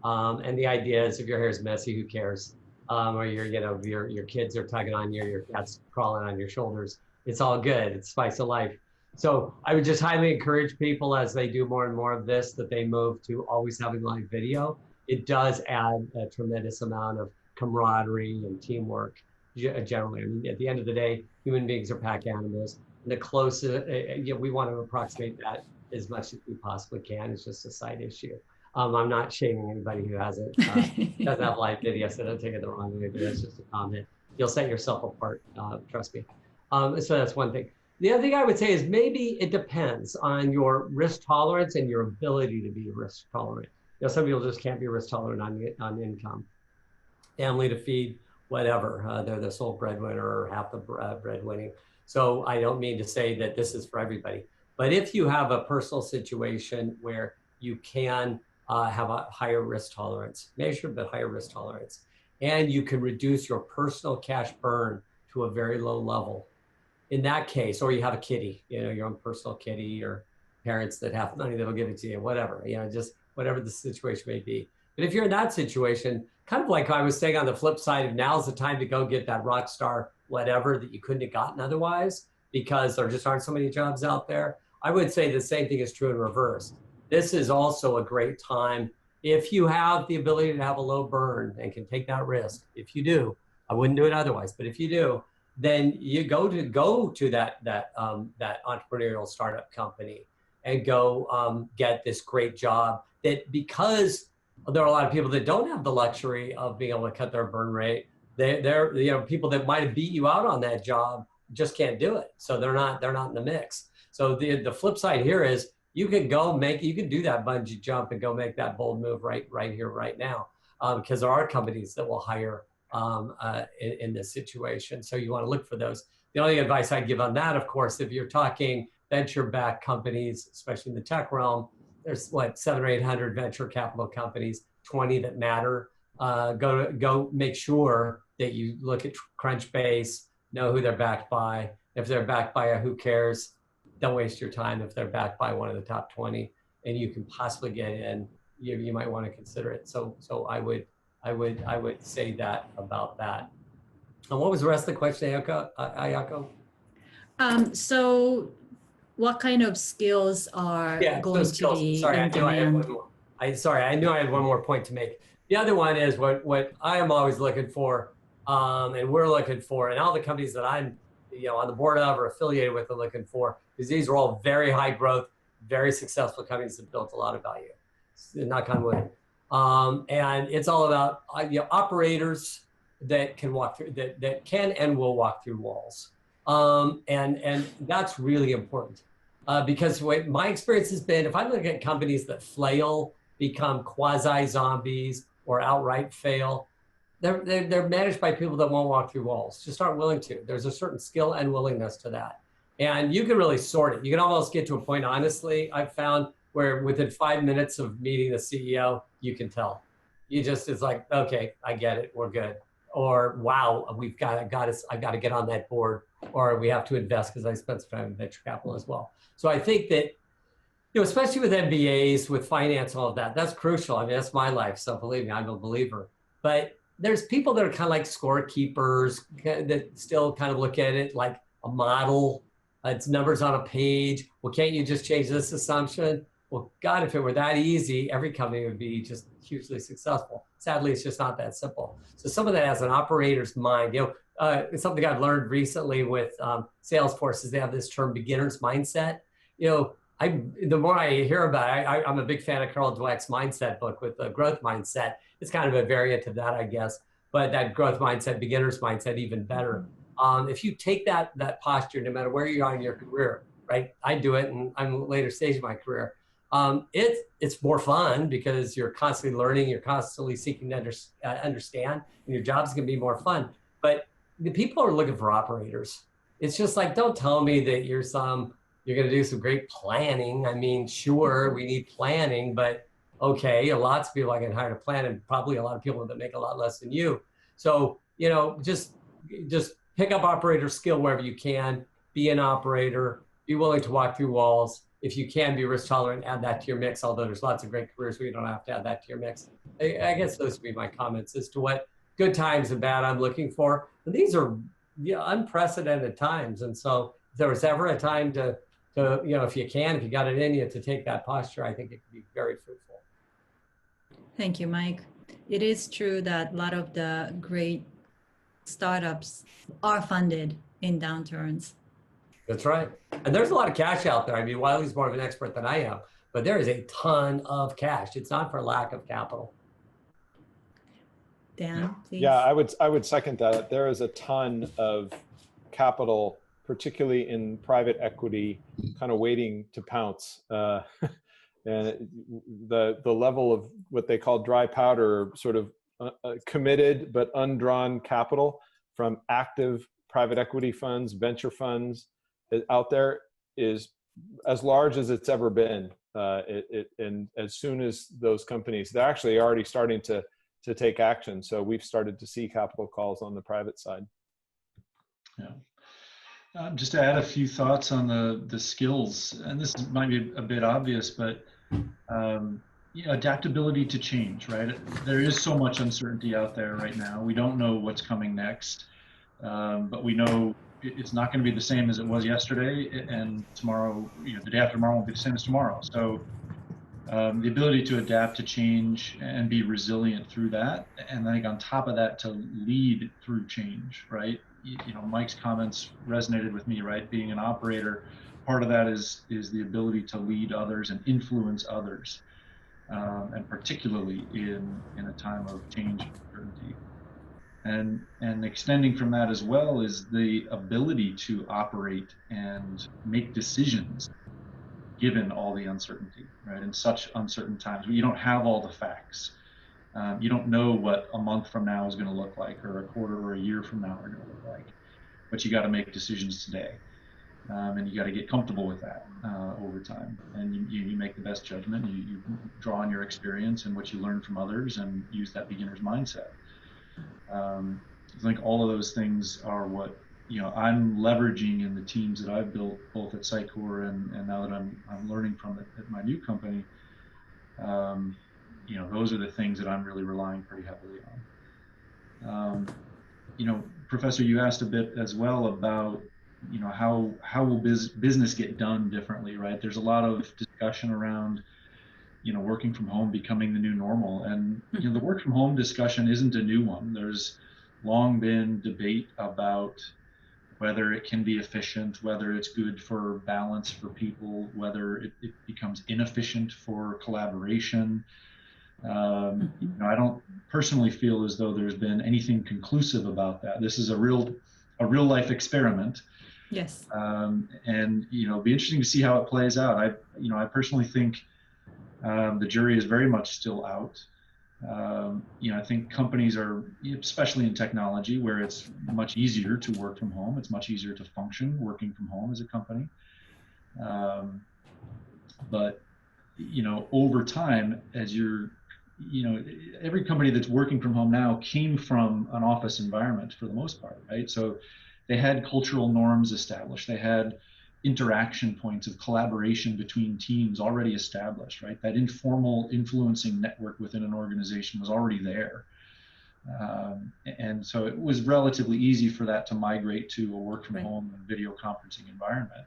And the idea is if your hair is messy, who cares? Or your kids are tugging on you, your cat's crawling on your shoulders. It's all good. It's spice of life. So I would just highly encourage people as they do more and more of this, that they move to always having live video. It does add a tremendous amount of camaraderie and teamwork generally. I mean, at the end of the day, human beings are pack animals. And the closest, we want to approximate that as much as we possibly can. It's just a side issue. I'm not shaming anybody who doesn't have live video, so don't take it the wrong way, but that's just a comment. You'll set yourself apart, trust me. So that's one thing. The other thing I would say is maybe it depends on your risk tolerance and your ability to be risk tolerant. Some people just can't be risk tolerant on income. Family to feed, whatever. They're the sole breadwinner or half the breadwinning. So I don't mean to say that this is for everybody. But if you have a personal situation where you can have a higher risk tolerance, measured but higher risk tolerance, and you can reduce your personal cash burn to a very low level, in that case, or you have a kitty, your own personal kitty, or parents that have money that'll give it to you, whatever, just whatever the situation may be. But if you're in that situation, kind of like I was saying on the flip side of now's the time to go get that rock star whatever that you couldn't have gotten otherwise because there just aren't so many jobs out there, I would say the same thing is true in reverse. This is also a great time if you have the ability to have a low burn and can take that risk. If you do, I wouldn't do it otherwise, but if you do, then you go to that entrepreneurial startup company and go get this great job that, because there are a lot of people that don't have the luxury of being able to cut their burn rate. They're people that might have beat you out on that job just can't do it. So they're not in the mix. So the flip side here is you can do that bungee jump and go make that bold move right here, right now, because there are companies that will hire in this situation. So you want to look for those. The only advice I'd give on that, of course, if you're talking venture-backed companies, especially in the tech realm, there's 700 or 800 venture capital companies, 20 that matter. Go make sure that you look at Crunchbase, know who they're backed by. If they're backed by a who cares, don't waste your time. If they're backed by one of the top 20 and you can possibly get in, you might want to consider it. So I would say that about that. And what was the rest of the question, Ayako? So what kind of skills are going to be in demand? I knew I had one more point to make. The other one is what I am always looking for, and we're looking for, and all the companies that I'm on the board of or affiliated with are looking for, is these are all very high growth, very successful companies that built a lot of value. Knock on wood. And it's all about operators that can walk through, that can and will walk through walls. And that's really important because what my experience has been, if I look at companies that flail, become quasi-zombies or outright fail, they're managed by people that won't walk through walls, just aren't willing to. There's a certain skill and willingness to that. And you can really sort it. You can almost get to a point, honestly, I've found, where within 5 minutes of meeting the CEO, you can tell. It's like, okay, I get it, we're good. Or, wow, I've got to get on that board, or we have to invest because I spent some time in venture capital as well. So I think that, especially with MBAs, with finance, all of that, that's crucial. I mean, that's my life, so believe me, I'm a believer. But there's people that are kind of like scorekeepers that still kind of look at it like a model. It's numbers on a page. Well, can't you just change this assumption? Well, God, if it were that easy, every company would be just hugely successful. Sadly, it's just not that simple. So some of that has an operator's mind. It's something I've learned recently with Salesforce is they have this term beginner's mindset. The more I hear about it, I'm a big fan of Carol Dweck's mindset book with the growth mindset. It's kind of a variant of that, I guess. But that growth mindset, beginner's mindset, even better. If you take that posture, no matter where you are in your career, right? I do it, and I'm in a later stage of my career. It's more fun because you're constantly learning, you're constantly seeking to understand, and your job's gonna be more fun. But the people are looking for operators. It's just like, don't tell me that you're gonna do some great planning. I mean, sure, we need planning, but okay, lots of people I can hire to plan, and probably a lot of people that make a lot less than you. So, you know, just pick up operator skill wherever you can, be an operator, be willing to walk through walls. If you can be risk tolerant, add that to your mix, although there's lots of great careers where you don't have to add that to your mix. I guess those would be my comments as to what good times and bad I'm looking for. But these are unprecedented times. And so if there was ever a time to, you know, if you got it in you to take that posture, I think it could be very fruitful. Thank you, Mike. It is true that a lot of the great startups are funded in downturns. That's right. And there's a lot of cash out there. I mean, Wylie's more of an expert than I am, but there is a ton of cash. It's not for lack of capital. Dan, please. Yeah, I would second that. There is a ton of capital, particularly in private equity, kind of waiting to pounce. And the level of what they call dry powder, sort of committed but undrawn capital from active private equity funds, venture funds out there is as large as it's ever been. And as soon as those companies, they're actually already starting to take action. So we've started to see capital calls on the private side. Yeah. Just to add a few thoughts on the skills, and this might be a bit obvious, but adaptability to change, right? There is so much uncertainty out there right now. We don't know what's coming next, but we know it's not going to be the same as it was yesterday, and tomorrow, the day after tomorrow won't be the same as tomorrow. So the ability to adapt to change and be resilient through that, and I think on top of that, to lead through change, right? Mike's comments resonated with me, right? Being an operator, part of that is the ability to lead others and influence others, and particularly in a time of change and uncertainty. And extending from that as well is the ability to operate and make decisions given all the uncertainty, right? In such uncertain times, you don't have all the facts. You don't know what a month from now is going to look like, or a quarter or a year from now are going to look like, but you got to make decisions today. And you got to get comfortable with that over time. And you make the best judgment. You draw on your experience and what you learn from others and use that beginner's mindset. I think all of those things are what I'm leveraging in the teams that I've built, both at Sitecore and now that I'm learning from it at my new company. Those are the things that I'm really relying pretty heavily on. Professor, you asked a bit as well about how will business get done differently, right? There's a lot of discussion around working from home becoming the new normal, and the work from home discussion isn't a new one. There's long been debate about whether it can be efficient, whether it's good for balance for people, whether it becomes inefficient for collaboration. I don't personally feel as though there's been anything conclusive about that. This is a real life experiment. Yes. And it'll be interesting to see how it plays out. I personally think the jury is very much still out. I think companies are, especially in technology, where it's much easier to work from home. It's much easier to function working from home as a company. But over time, as you're, every company that's working from home now came from an office environment for the most part, right? So they had cultural norms established. They had interaction points of collaboration between teams already established, right? That informal influencing network within an organization was already there. And so it was relatively easy for that to migrate to a work from home and video conferencing environment.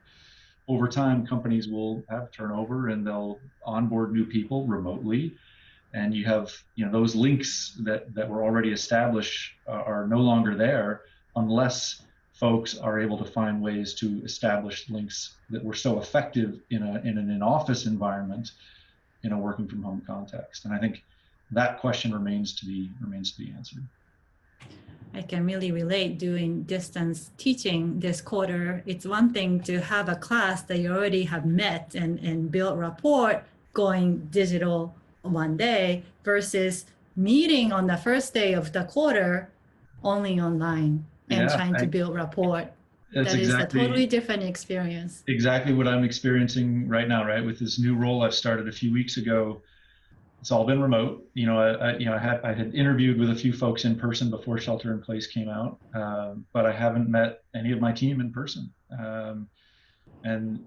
Over time, companies will have turnover and they'll onboard new people remotely. And you have, those links that were already established are no longer there unless folks are able to find ways to establish links that were so effective in an office environment in a working from home context. And I think that question remains to be answered. I can really relate doing distance teaching this quarter. It's one thing to have a class that you already have met and built rapport, going digital one day versus meeting on the first day of the quarter only online and trying to build rapport. That's That is exactly, a totally different experience. exactly what I'm experiencing right now, right? With this new role I've started a few weeks ago. It's all been remote. I had interviewed with a few folks in person before shelter in place came out, but I haven't met any of my team in person. And,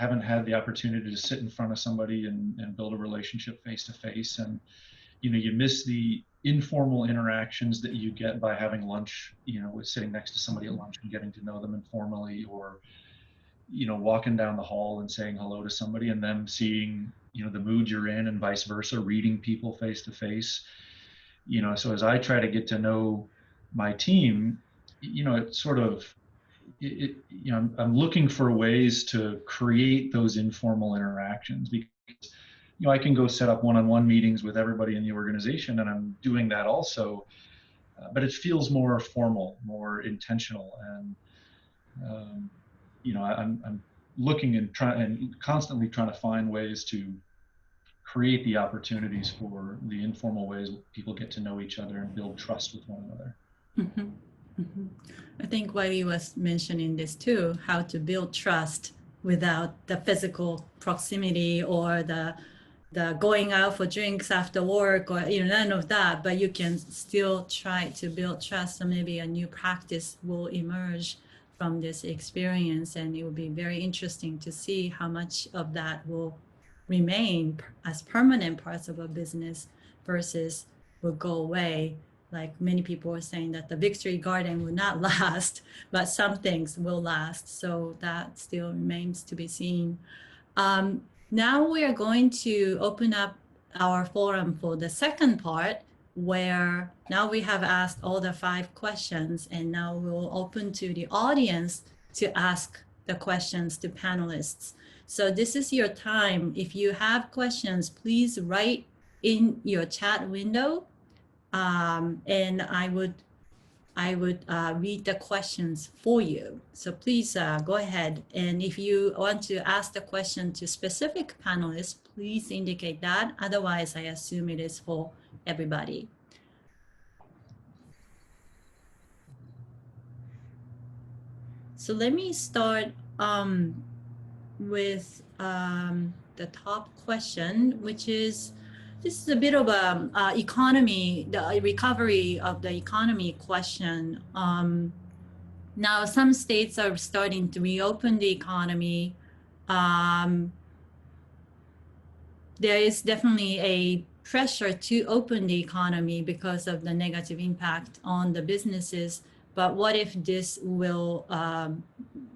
haven't had the opportunity to sit in front of somebody and build a relationship face to face. And, you miss the informal interactions that you get by having lunch, with sitting next to somebody at lunch and getting to know them informally, or, walking down the hall and saying hello to somebody and then seeing, the mood you're in and vice versa, reading people face to face. So as I try to get to know my team, it's sort of, I'm looking for ways to create those informal interactions, because I can go set up one-on-one meetings with everybody in the organization, and I'm doing that also, but it feels more formal, more intentional, and I'm looking and constantly trying to find ways to create the opportunities for the informal ways people get to know each other and build trust with one another. Mm-hmm. Mm-hmm. I think Wylie was mentioning this too, how to build trust without the physical proximity or the going out for drinks after work, or none of that, but you can still try to build trust, and maybe a new practice will emerge from this experience, and it will be very interesting to see how much of that will remain as permanent parts of a business versus will go away. Like many people are saying that the Victory Garden will not last, but some things will last. So that still remains to be seen. Now we are going to open up our forum for the second part, where now we have asked all the 5 questions, and now we'll open to the audience to ask the questions to panelists. So this is your time. If you have questions, please write in your chat window. And I would read the questions for you. So please go ahead. And if you want to ask the question to specific panelists, please indicate that. Otherwise, I assume it is for everybody. So let me start with the top question, which is, this is a bit of a economy, the recovery of the economy question. Now, some states are starting to reopen the economy. There is definitely a pressure to open the economy because of the negative impact on the businesses. But what if this will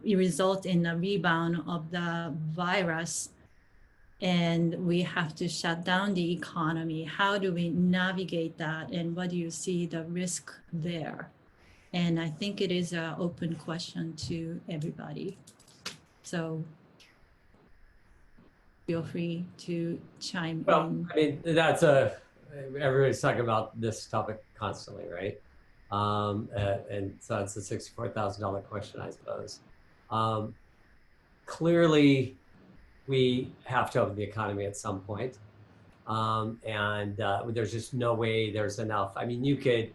result in a rebound of the virus, and we have to shut down the economy? How do we navigate that, and what do you see the risk there? And I think it is an open question to everybody. So feel free to chime in. I mean, everybody's talking about this topic constantly, right? And so it's a $64,000 question, I suppose. Clearly, we have to open the economy at some point. There's just no way there's enough. I mean, you could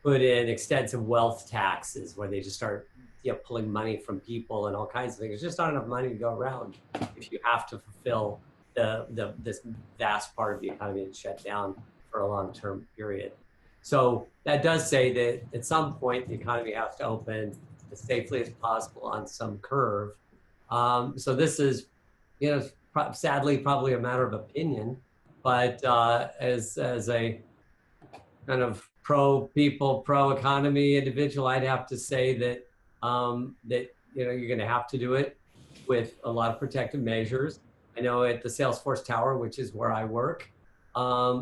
put in extensive wealth taxes where they just start pulling money from people and all kinds of things. There's just not enough money to go around if you have to fulfill this vast part of the economy that's shut down for a long-term period. So that does say that at some point the economy has to open as safely as possible on some curve. So this is, sadly, probably a matter of opinion, but as a kind of pro-people, pro-economy individual, I'd have to say that you're going to have to do it with a lot of protective measures. I know at the Salesforce Tower, which is where I work,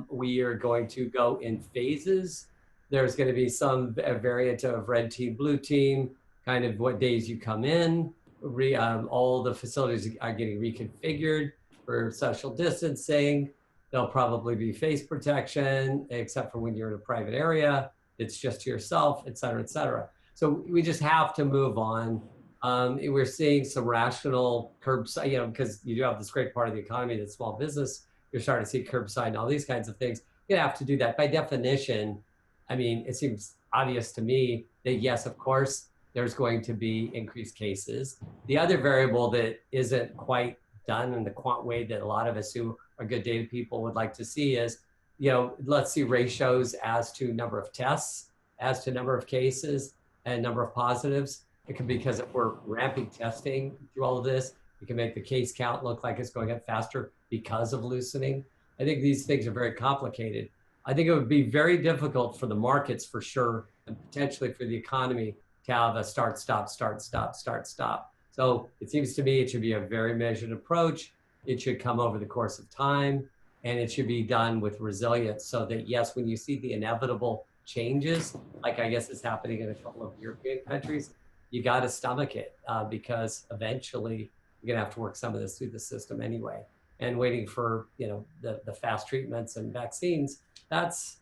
we are going to go in phases. There's going to be some variant of red team, blue team, kind of what days you come in. All the facilities are getting reconfigured for social distancing. There'll probably be face protection, except for when you're in a private area. It's just to yourself, et cetera, et cetera. So we just have to move on. We're seeing some rational curbside, you know, because you do have this great part of the economy that's small business. You're starting to see curbside and all these kinds of things. You have to do that by definition. I mean, it seems obvious to me that yes, of course, there's going to be increased cases. The other variable that isn't quite done in the quant way that a lot of us who are good data people would like to see is, you know, let's see ratios as to number of tests, as to number of cases and number of positives. It could be because if we're ramping testing through all of this, it can make the case count look like it's going up faster because of loosening. I think these things are very complicated. I think it would be very difficult for the markets for sure, and potentially for the economy to have a start, stop, start, stop, start, stop. So it seems to me it should be a very measured approach. It should come over the course of time, and it should be done with resilience so that, yes, when you see the inevitable changes, like I guess is happening in a couple of European countries, you got to stomach it because eventually you're gonna have to work some of this through the system anyway. And waiting for, you know, the fast treatments and vaccines, that's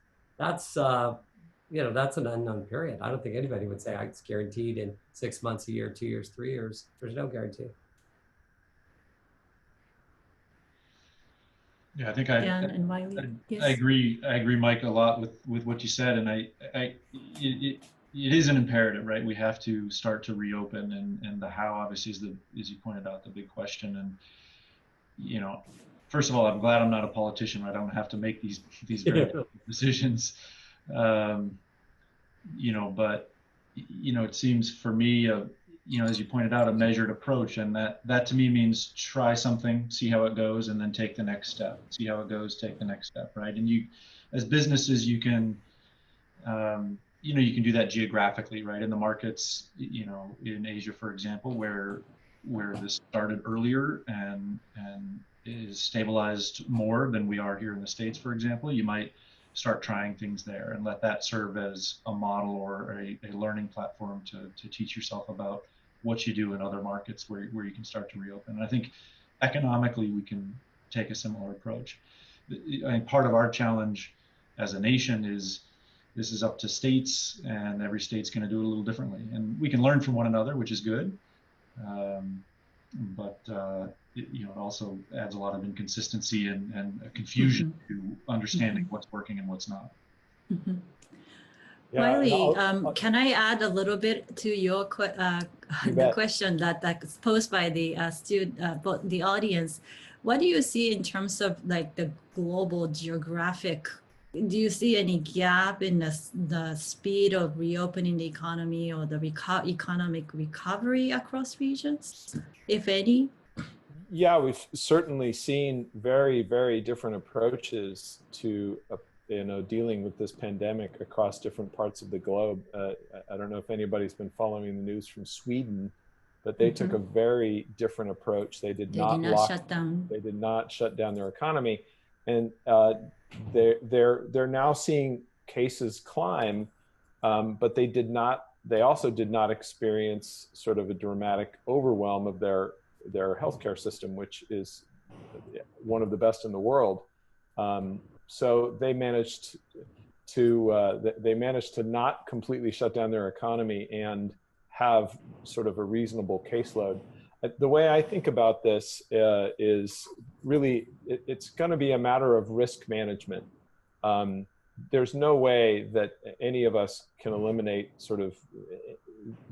you know, that's an unknown period. I don't think anybody would say it's guaranteed in 6 months, a year, 2 years, 3 years. There's no guarantee. Yeah, I think Dan and Wylie. Yes. I agree, Mike, a lot with what you said, and it is an imperative, right? We have to start to reopen, and the how obviously is the, as you pointed out, the big question. And you know, first of all, I'm glad I'm not a politician, right? I don't have to make these very decisions. You know, but you know, it seems for me, you know, as you pointed out, a measured approach, and that to me means try something, see how it goes, and then take the next step. See how it goes, take the next step, right? And you, as businesses, you can, you know, you can do that geographically, right? In the markets, you know, in Asia, for example, where this started earlier and is stabilized more than we are here in the States, for example, you might start trying things there and let that serve as a model or a learning platform to teach yourself about what you do in other markets where you can start to reopen. And I think economically we can take a similar approach. I mean, part of our challenge as a nation is this is up to states, and every state's going to do it a little differently. And we can learn from one another, which is good. But you know, it also adds a lot of inconsistency and confusion to understanding what's working and what's not. Yeah, Wylie, can I add a little bit to your the question that's posed by the the audience? What do you see in terms of like the global geographic? Do you see any gap in the speed of reopening the economy or the economic recovery across regions, if any? Yeah, we've certainly seen very, very different approaches to you know, dealing with this pandemic across different parts of the globe. I don't know if anybody's been following the news from Sweden, but they took a very different approach. They did not shut down. They did not shut down their economy, and they're now seeing cases climb, but they did not. They also did not experience sort of a dramatic overwhelm of their healthcare system, which is one of the best in the world. So they managed to not completely shut down their economy and have sort of a reasonable caseload. The way I think about this is really, it's going to be a matter of risk management. There's no way that any of us can eliminate sort of,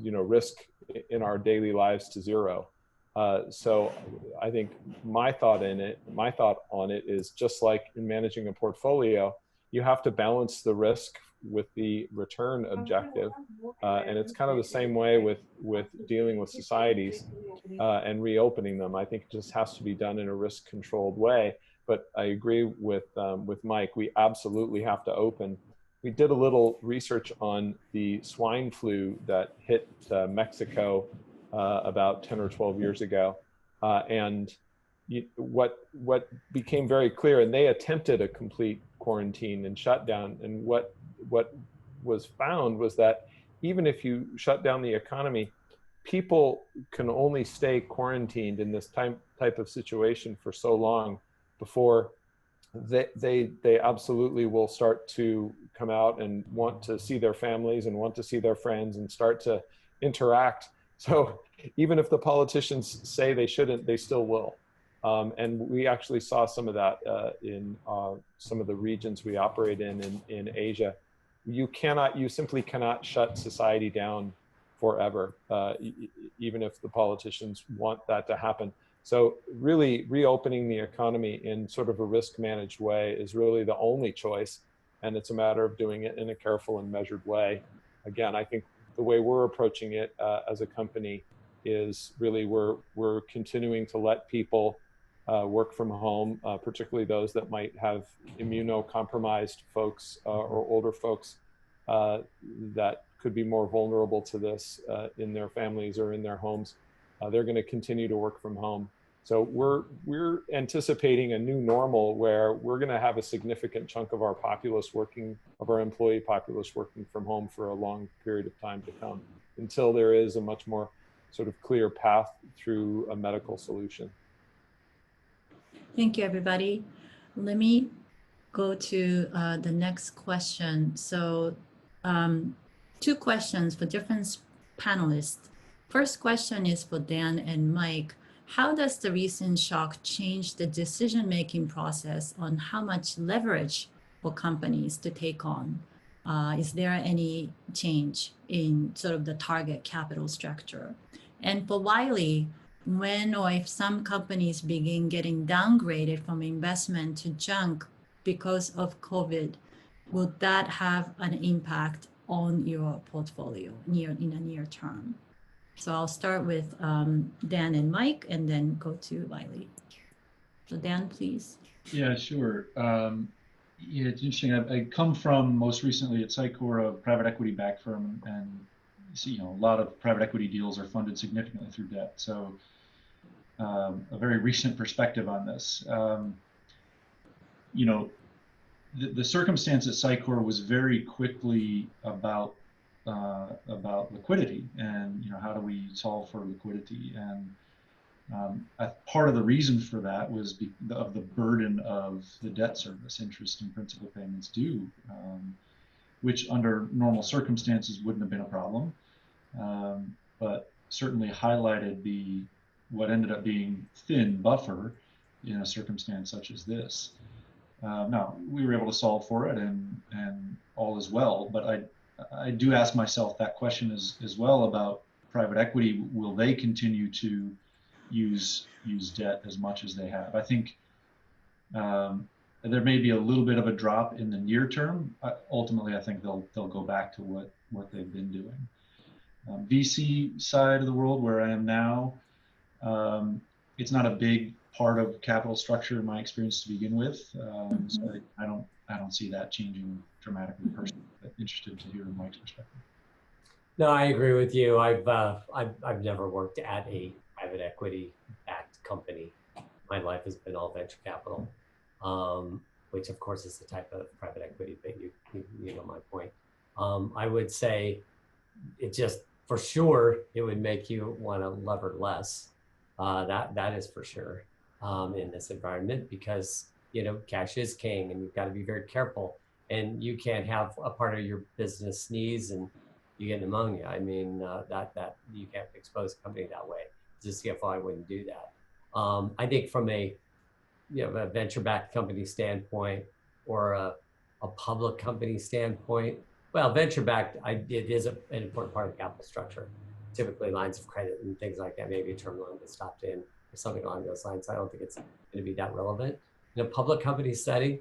you know, risk in our daily lives to zero. So I think my thought on it is just like in managing a portfolio, you have to balance the risk with the return objective. And it's kind of the same way with dealing with societies and reopening them. I think it just has to be done in a risk controlled way. But I agree with Mike, we absolutely have to open. We did a little research on the swine flu that hit Mexico about 10 or 12 years ago. And what became very clear, and they attempted a complete quarantine and shutdown, and what was found was that even if you shut down the economy, people can only stay quarantined in this type of situation for so long before they absolutely will start to come out and want to see their families and want to see their friends and start to interact. So even if the politicians say they shouldn't, they still will. And we actually saw some of that in some of the regions we operate in Asia. You simply cannot shut society down forever, even if the politicians want that to happen. So really reopening the economy in sort of a risk managed way is really the only choice. And it's a matter of doing it in a careful and measured way. Again, I think the way we're approaching it as a company is really we're continuing to let people work from home, particularly those that might have immunocompromised folks or older folks that could be more vulnerable to this in their families or in their homes. They're going to continue to work from home. So we're anticipating a new normal where we're going to have a significant chunk of our employee populace working from home for a long period of time to come, until there is a much more sort of clear path through a medical solution. Thank you, everybody. Let me go to the next question. So 2 questions for different panelists. First question is for Dan and Mike. How does the recent shock change the decision-making process on how much leverage for companies to take on? Is there any change in sort of the target capital structure? And for Wylie, when or if some companies begin getting downgraded from investment to junk because of COVID, will that have an impact on your portfolio in the near term? So I'll start with Dan and Mike, and then go to Wylie. So Dan, please. Yeah, sure. Yeah, it's interesting. I come from most recently at Sitecore, a private equity backed firm, and a lot of private equity deals are funded significantly through debt. So a very recent perspective on this. The circumstance at Sitecore was very quickly about liquidity, and how do we solve for liquidity, and part of the reason for that was of the burden of the debt service, interest and principal payments due, which under normal circumstances wouldn't have been a problem, but certainly highlighted what ended up being thin buffer in a circumstance such as this. Now, we were able to solve for it, and all is well, but I do ask myself that question as well about private equity. Will they continue to use debt as much as they have? I think there may be a little bit of a drop in the near term. Ultimately, I think they'll go back to what they've been doing. VC side of the world, where I am now, it's not a big part of capital structure in my experience to begin with. So I don't see that changing dramatically personally, but interested to hear Mike's perspective. No, I agree with you. I've never worked at a private equity backed company. My life has been all venture capital, which of course is the type of private equity, but you know my point. I would say it just, for sure, it would make you want to lever less. That is for sure in this environment, because cash is king, and you've got to be very careful. And you can't have a part of your business sneeze and you get pneumonia. I mean, that you can't expose a company that way. As a CFO, I wouldn't do that. I think from a venture-backed company standpoint, or a public company standpoint, well, venture-backed, it is an important part of capital structure. Typically lines of credit and things like that, maybe a term loan that's stopped in or something along those lines. I don't think it's going to be that relevant. In a public company setting,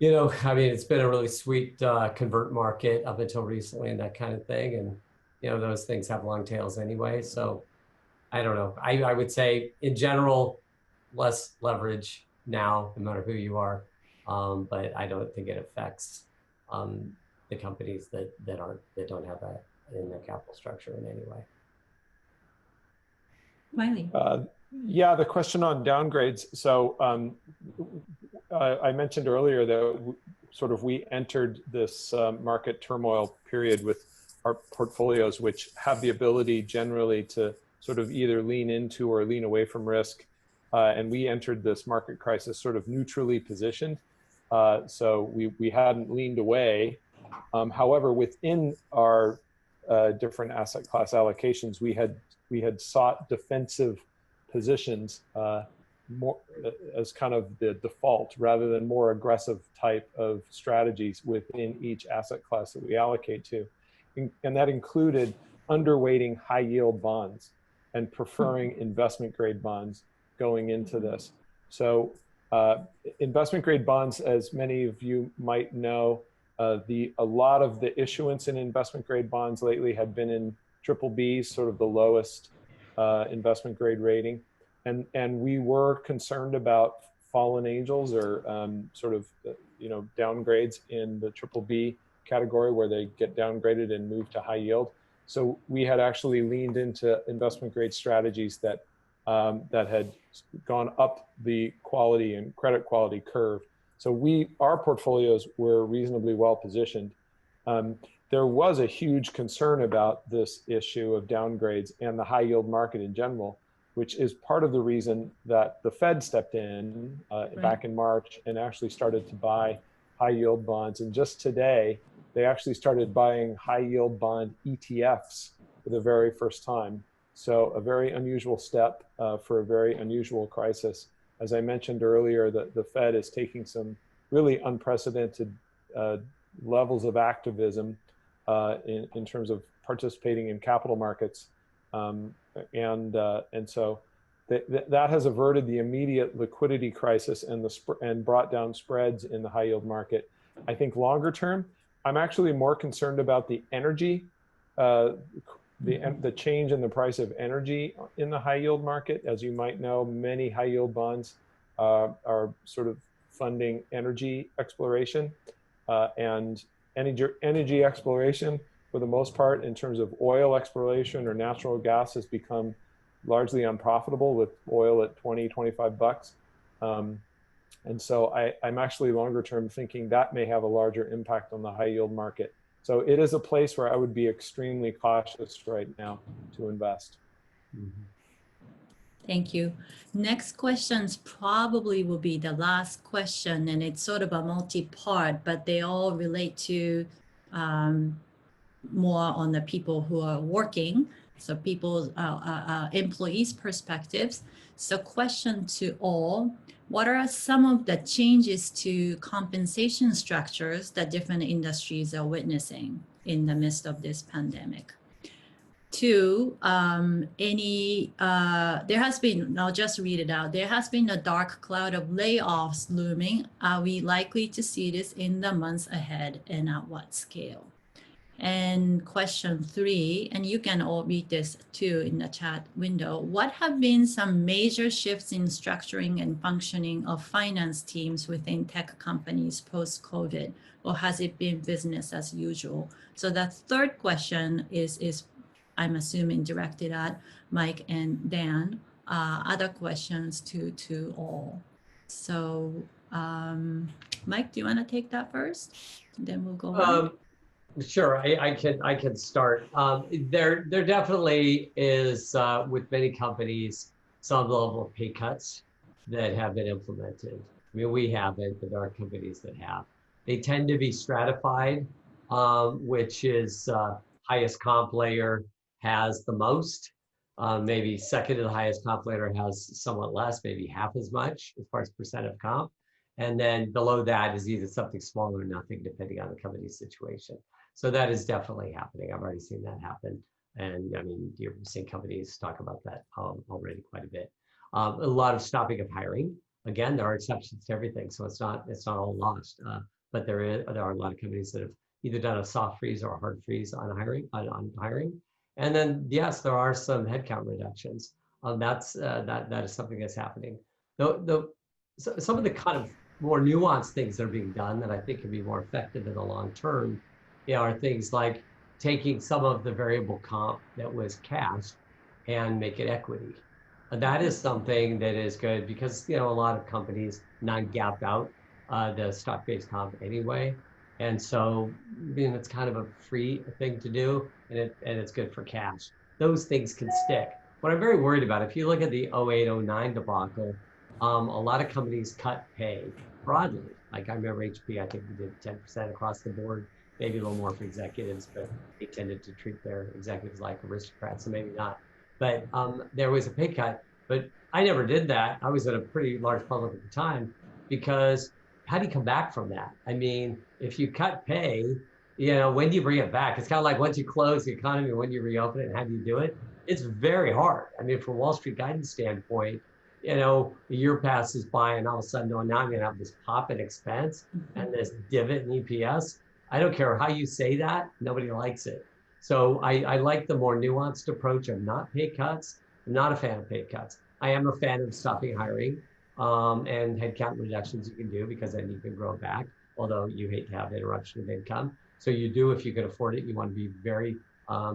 I mean, it's been a really sweet convert market up until recently and that kind of thing. And, those things have long tails anyway. So I don't know. I would say in general, less leverage now, no matter who you are. But I don't think it affects the companies that don't have that in their capital structure in any way. Wylie. Yeah, the question on downgrades. So I mentioned earlier that we entered this market turmoil period with our portfolios, which have the ability generally to sort of either lean into or lean away from risk. And we entered this market crisis sort of neutrally positioned. So we hadn't leaned away. However, within our different asset class allocations, we had we had sought defensive positions more as kind of the default rather than more aggressive type of strategies within each asset class that we allocate to. And that included underweighting high yield bonds and preferring investment grade bonds going into this. So investment grade bonds, as many of you might know, a lot of the issuance in investment grade bonds lately have been in triple Bs, sort of the lowest investment grade rating. And we were concerned about fallen angels or sort of, downgrades in the triple B category where they get downgraded and move to high yield. So we had actually leaned into investment grade strategies that had gone up the quality and credit quality curve. So our portfolios were reasonably well positioned. There was a huge concern about this issue of downgrades and the high yield market in general, which is part of the reason that the Fed stepped in back in March and actually started to buy high yield bonds. And just today, they actually started buying high yield bond ETFs for the very first time. So a very unusual step for a very unusual crisis. As I mentioned earlier, the Fed is taking some really unprecedented levels of activism in terms of participating in capital markets. And so that has averted the immediate liquidity crisis and brought down spreads in the high yield market. I think longer term, I'm actually more concerned about the energy, the change in the price of energy in the high yield market. As you might know, many high yield bonds are sort of funding energy exploration, and energy exploration, for the most part, in terms of oil exploration or natural gas, has become largely unprofitable with oil at 20, 25 bucks. And so I'm actually longer term thinking that may have a larger impact on the high yield market. So it is a place where I would be extremely cautious right now to invest. Mm-hmm. Thank you. Next questions probably will be the last question, and it's sort of a multi-part, but they all relate to more on the people who are working, so people's employees' perspectives. So question to all, what are some of the changes to compensation structures that different industries are witnessing in the midst of this pandemic? Two, there has been, I'll just read it out, there has been a dark cloud of layoffs looming. Are we likely to see this in the months ahead, and at what scale? And question three, and you can all read this too in the chat window, what have been some major shifts in structuring and functioning of finance teams within tech companies post-COVID, or has it been business as usual? So that third question is I'm assuming directed at Mike and Dan. Other questions to all. So Mike, do you want to take that first? Then we'll go on. Sure, I can start. There definitely is, with many companies, some level of pay cuts that have been implemented. I mean, we haven't, but there are companies that have. They tend to be stratified, which is highest comp layer has the most, maybe second to the highest comp layer has somewhat less, maybe half as much as far as percent of comp. And then below that is either something small or nothing, depending on the company's situation. So that is definitely happening. I've already seen that happen. And I mean, you're seeing companies talk about that already quite a bit. A lot of stopping of hiring. Again, there are exceptions to everything, so it's not all lost. But there are a lot of companies that have either done a soft freeze or a hard freeze on hiring. And then yes, there are some headcount reductions. That is something that's happening. So some of the kind of more nuanced things that are being done that I think can be more effective in the long term are things like taking some of the variable comp that was cash and make it equity. And that is something that is good because a lot of companies non-gap out the stock-based comp anyway. And so it's kind of a free thing to do, and it's good for cash. Those things can stick. What I'm very worried about, if you look at the 08-09 debacle, a lot of companies cut pay broadly. Like I remember HP, I think we did 10% across the board, maybe a little more for executives, but they tended to treat their executives like aristocrats, so maybe not. but there was a pay cut. But I never did that. I was at a pretty large public at the time, because how do you come back from that? I mean, if you cut pay, when do you bring it back? It's kind of like once you close the economy, when you reopen it, and how do you do it? It's very hard. I mean, from a Wall Street guidance standpoint, a year passes by and all of a sudden, now I'm going to have this pop in expense and this divot in EPS. I don't care how you say that, nobody likes it. So I like the more nuanced approach of not pay cuts. I'm not a fan of pay cuts. I am a fan of stopping hiring and headcount reductions you can do, because then you can grow back, although you hate to have interruption of income. So you do, if you can afford it, you want to be very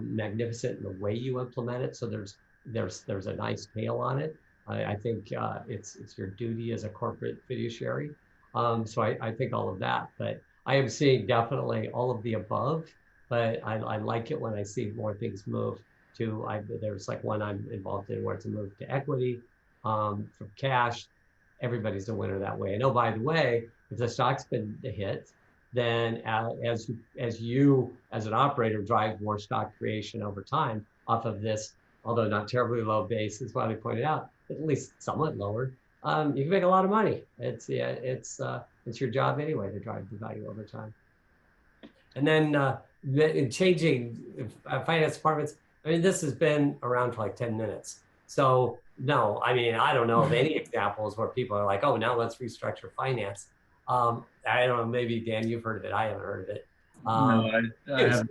magnificent in the way you implement it. So there's a nice tail on it. I think it's your duty as a corporate fiduciary. So I think all of that, but I am seeing definitely all of the above, but I like it when I see more things move to, there's like one I'm involved in where it's a move to equity from cash. Everybody's a winner that way. And oh, by the way, if the stock's been hit, then as you as an operator drive more stock creation over time off of this, although not terribly low base, as Wylie pointed out, at least somewhat lower, you can make a lot of money. It's your job anyway to drive the value over time. And then changing finance departments, I mean, this has been around for like 10 minutes. So no, I mean, I don't know of any examples where people are like, oh, now let's restructure finance. I don't know, maybe Dan, you've heard of it. I haven't heard of it. No, I haven't.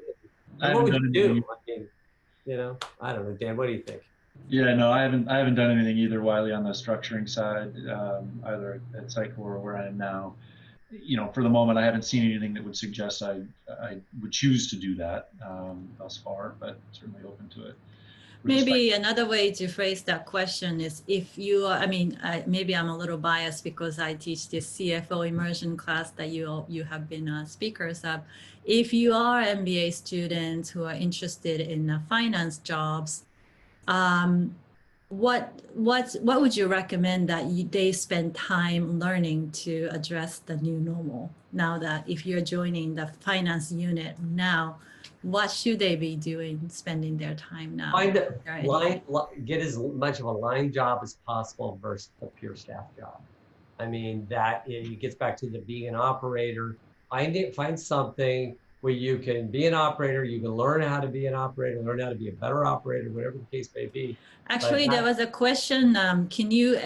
What would you do? I mean, I don't know, Dan, what do you think? Yeah, no, I haven't done anything either, Wylie, on the structuring side, either at Sitecore or where I am now. For the moment, I haven't seen anything that would suggest I would choose to do that thus far, but certainly open to it. Maybe another way to phrase that question is, if you are, maybe I'm a little biased because I teach this CFO immersion class that you have been speakers of. If you are MBA students who are interested in finance jobs, what would you recommend that they spend time learning to address the new normal? Now that if you're joining the finance unit now, what should they be doing, spending their time now? Get as much of a line job as possible versus a pure staff job. I mean, that it gets back to the being an operator. Find something where you can be an operator, you can learn how to be an operator, learn how to be a better operator, whatever the case may be. Actually, there was a question. Can you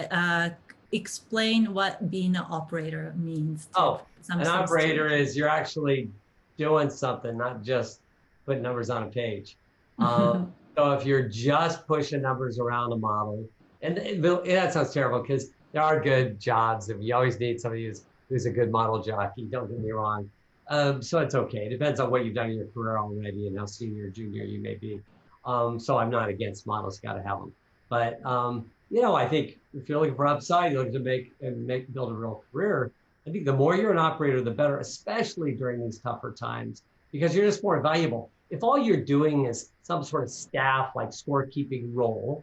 explain what being an operator means? An operator is you're actually doing something, not just put numbers on a page. So if you're just pushing numbers around a model, and that sounds terrible because there are good jobs, and you always need somebody who's a good model jockey, don't get me wrong. So it's okay. It depends on what you've done in your career already and how senior or junior you may be. So I'm not against models, got to have them. But, I think if you're looking for upside, you're looking to build a real career, I think the more you're an operator, the better, especially during these tougher times, because you're just more valuable. If all you're doing is some sort of staff, like scorekeeping role,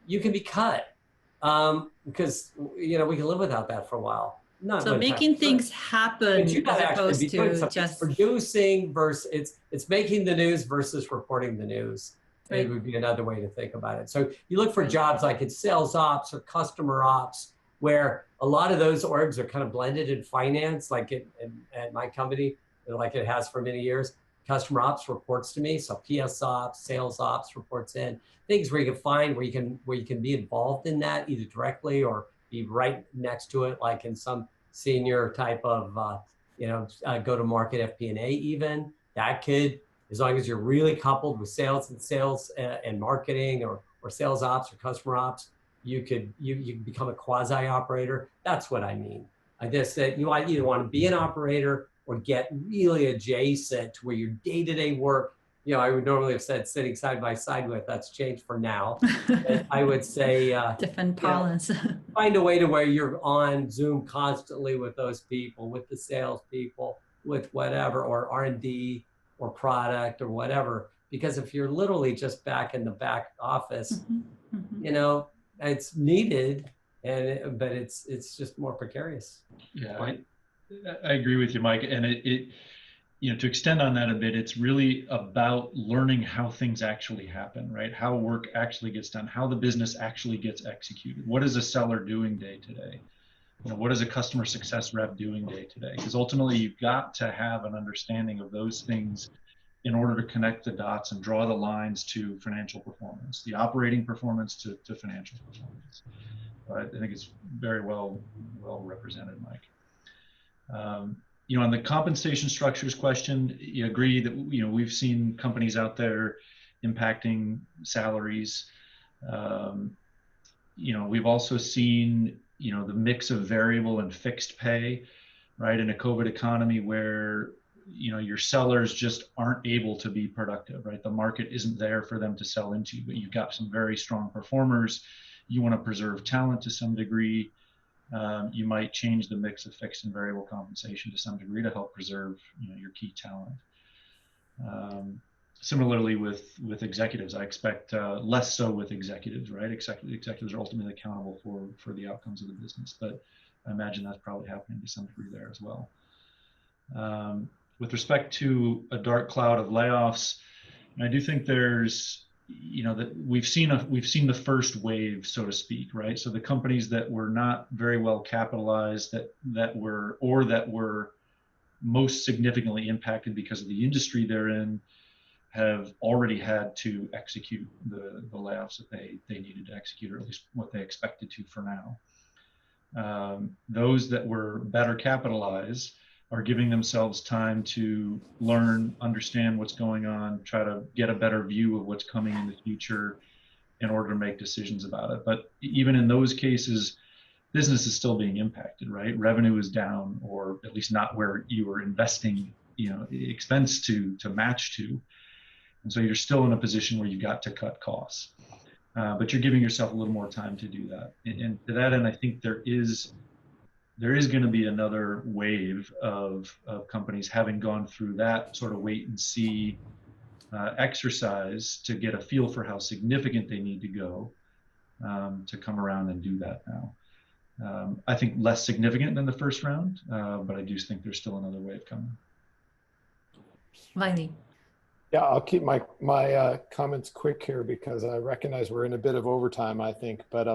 you can be cut because, we can live without that for a while. So making things happen as opposed to just producing versus it's making the news versus reporting the news. Right. It would be another way to think about it. So you look for jobs like in sales ops or customer ops, where a lot of those orgs are kind of blended in finance, like at my company, like it has for many years. Customer ops reports to me, so PS ops, sales ops reports in. Things where you can find where you can be involved in that either directly or be right next to it, like in some senior type of go-to-market FP&A even. That could, as long as you're really coupled with sales and marketing or sales ops or customer ops, you can become a quasi-operator. That's what I mean. I guess that you either want to be an operator or get really adjacent to where your day-to-day work, I would normally have said sitting side by side with, that's changed for now. I would say different parlance. Find a way to where you're on Zoom constantly with those people, with the sales people, with whatever, or R&D or product or whatever. Because if you're literally just back in the back office, it's needed, but it's just more precarious. Yeah, right? I agree with you, Mike. And to extend on that a bit, it's really about learning how things actually happen, right? How work actually gets done, how the business actually gets executed. What is a seller doing day to day? What is a customer success rep doing day to day? Because ultimately you've got to have an understanding of those things in order to connect the dots and draw the lines to financial performance, the operating performance to financial performance. I think it's very well represented, Mike. On the compensation structures question, you agree that we've seen companies out there impacting salaries. We've also seen the mix of variable and fixed pay, right? In a COVID economy where your sellers just aren't able to be productive, right? The market isn't there for them to sell into, but you've got some very strong performers. You want to preserve talent to some degree. You might change the mix of fixed and variable compensation to some degree to help preserve your key talent. Similarly with executives, I expect less so with executives, right? Executives are ultimately accountable for the outcomes of the business, but I imagine that's probably happening to some degree there as well. With respect to a dark cloud of layoffs, I do think there's that we've seen the first wave, so to speak, right? So the companies that were not very well capitalized, that were most significantly impacted because of the industry they're in, have already had to execute the layoffs that they needed to execute, or at least what they expected to for now. Those that were better capitalized are giving themselves time to learn, understand what's going on, try to get a better view of what's coming in the future in order to make decisions about it. But even in those cases, business is still being impacted, right? Revenue is down, or at least not where you were investing, expense to match to. And so you're still in a position where you've got to cut costs. But you're giving yourself a little more time to do that. And to that end, I think there is going to be another wave of companies having gone through that sort of wait and see exercise to get a feel for how significant they need to go to come around and do that now. I think less significant than the first round, but I do think there's still another wave coming. Wylie. Yeah, I'll keep my comments quick here because I recognize we're in a bit of overtime, I think, but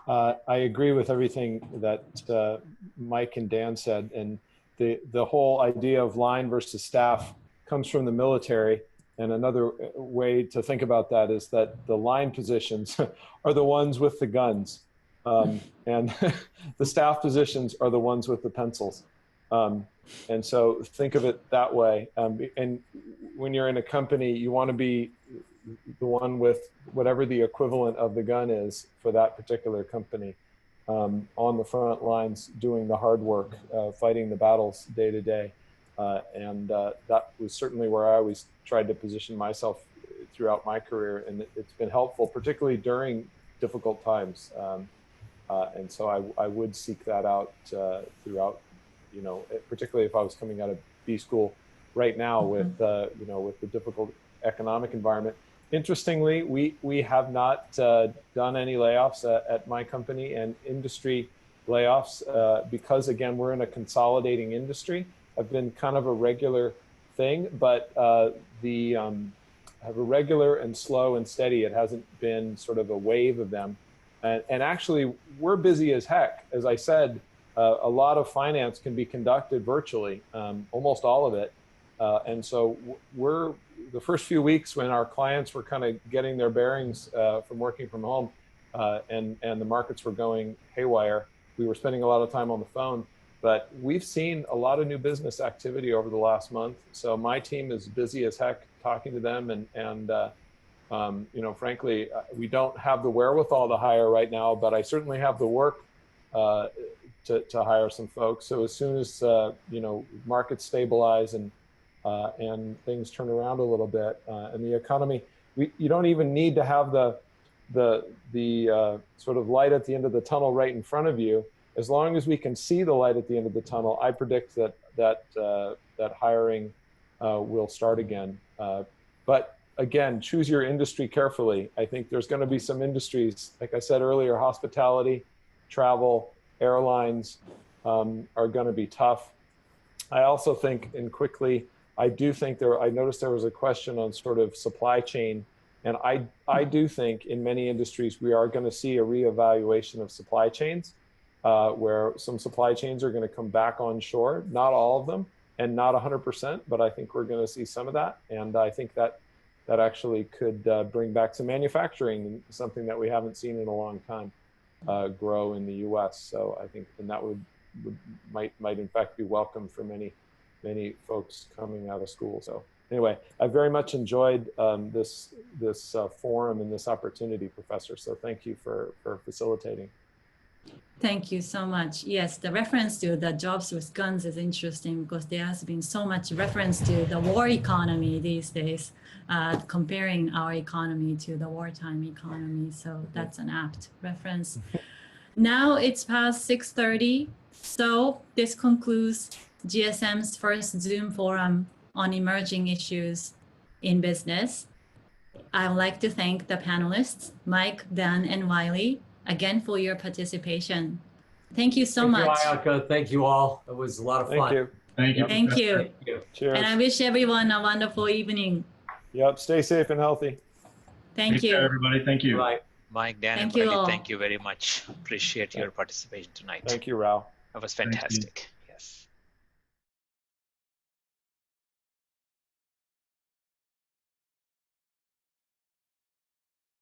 I agree with everything that Mike and Dan said, and the whole idea of line versus staff comes from the military. And another way to think about that is that the line positions are the ones with the guns, and the staff positions are the ones with the pencils. And so think of it that way. And when you're in a company, you want to be the one with whatever the equivalent of the gun is for that particular company, on the front lines, doing the hard work, fighting the battles day to day. And that was certainly where I always tried to position myself throughout my career. And it's been helpful, particularly during difficult times. And so I would seek that out throughout, particularly if I was coming out of B school right now with, with the difficult economic environment. Interestingly, we have not done any layoffs at my company, and industry layoffs, because again, we're in a consolidating industry, have been kind of a regular thing, but have a regular and slow and steady. It hasn't been sort of a wave of them. And actually, we're busy as heck. As I said, a lot of finance can be conducted virtually, almost all of it. And so we're the first few weeks when our clients were kind of getting their bearings from working from home, and the markets were going haywire, we were spending a lot of time on the phone. But we've seen a lot of new business activity over the last month. So my team is busy as heck talking to them, and frankly, we don't have the wherewithal to hire right now, but I certainly have the work to hire some folks. So as soon as markets stabilize and things turn around a little bit, and the economy, you don't even need to have the sort of light at the end of the tunnel right in front of you. As long as we can see the light at the end of the tunnel, I predict that hiring will start again. But again, choose your industry carefully. I think there's going to be some industries, like I said earlier, hospitality, travel, airlines, are going to be tough. I also think, and quickly, I do think I noticed there was a question on sort of supply chain. And I do think in many industries, we are going to see a reevaluation of supply chains, where some supply chains are going to come back on shore, not all of them and not 100%, but I think we're going to see some of that. And I think that actually could bring back some manufacturing, something that we haven't seen in a long time, grow in the US. So I think, and that might in fact be welcome for many folks coming out of school. So anyway, I very much enjoyed this forum and this opportunity, Professor. So thank you for facilitating. Thank you so much. Yes, the reference to the jobs with guns is interesting because there has been so much reference to the war economy these days, comparing our economy to the wartime economy. So that's an apt reference. Now it's past 6:30. So this concludes GSM's first Zoom forum on emerging issues in business. I would like to thank the panelists, Mike, Dan, and Wylie, again for your participation. Thank you so much. Thank you, Ayako. Thank you all. It was a lot of fun. Thank you. Thank you. Thank you. Thank you. Cheers. And I wish everyone a wonderful evening. Yep. Stay safe and healthy. Thank Take you. care, everybody. Thank you. Bye. Mike, Dan, Thank and you Wylie, all. thank you very much. Appreciate your participation tonight. Thank you, Rao. That was Thank you. fantastic.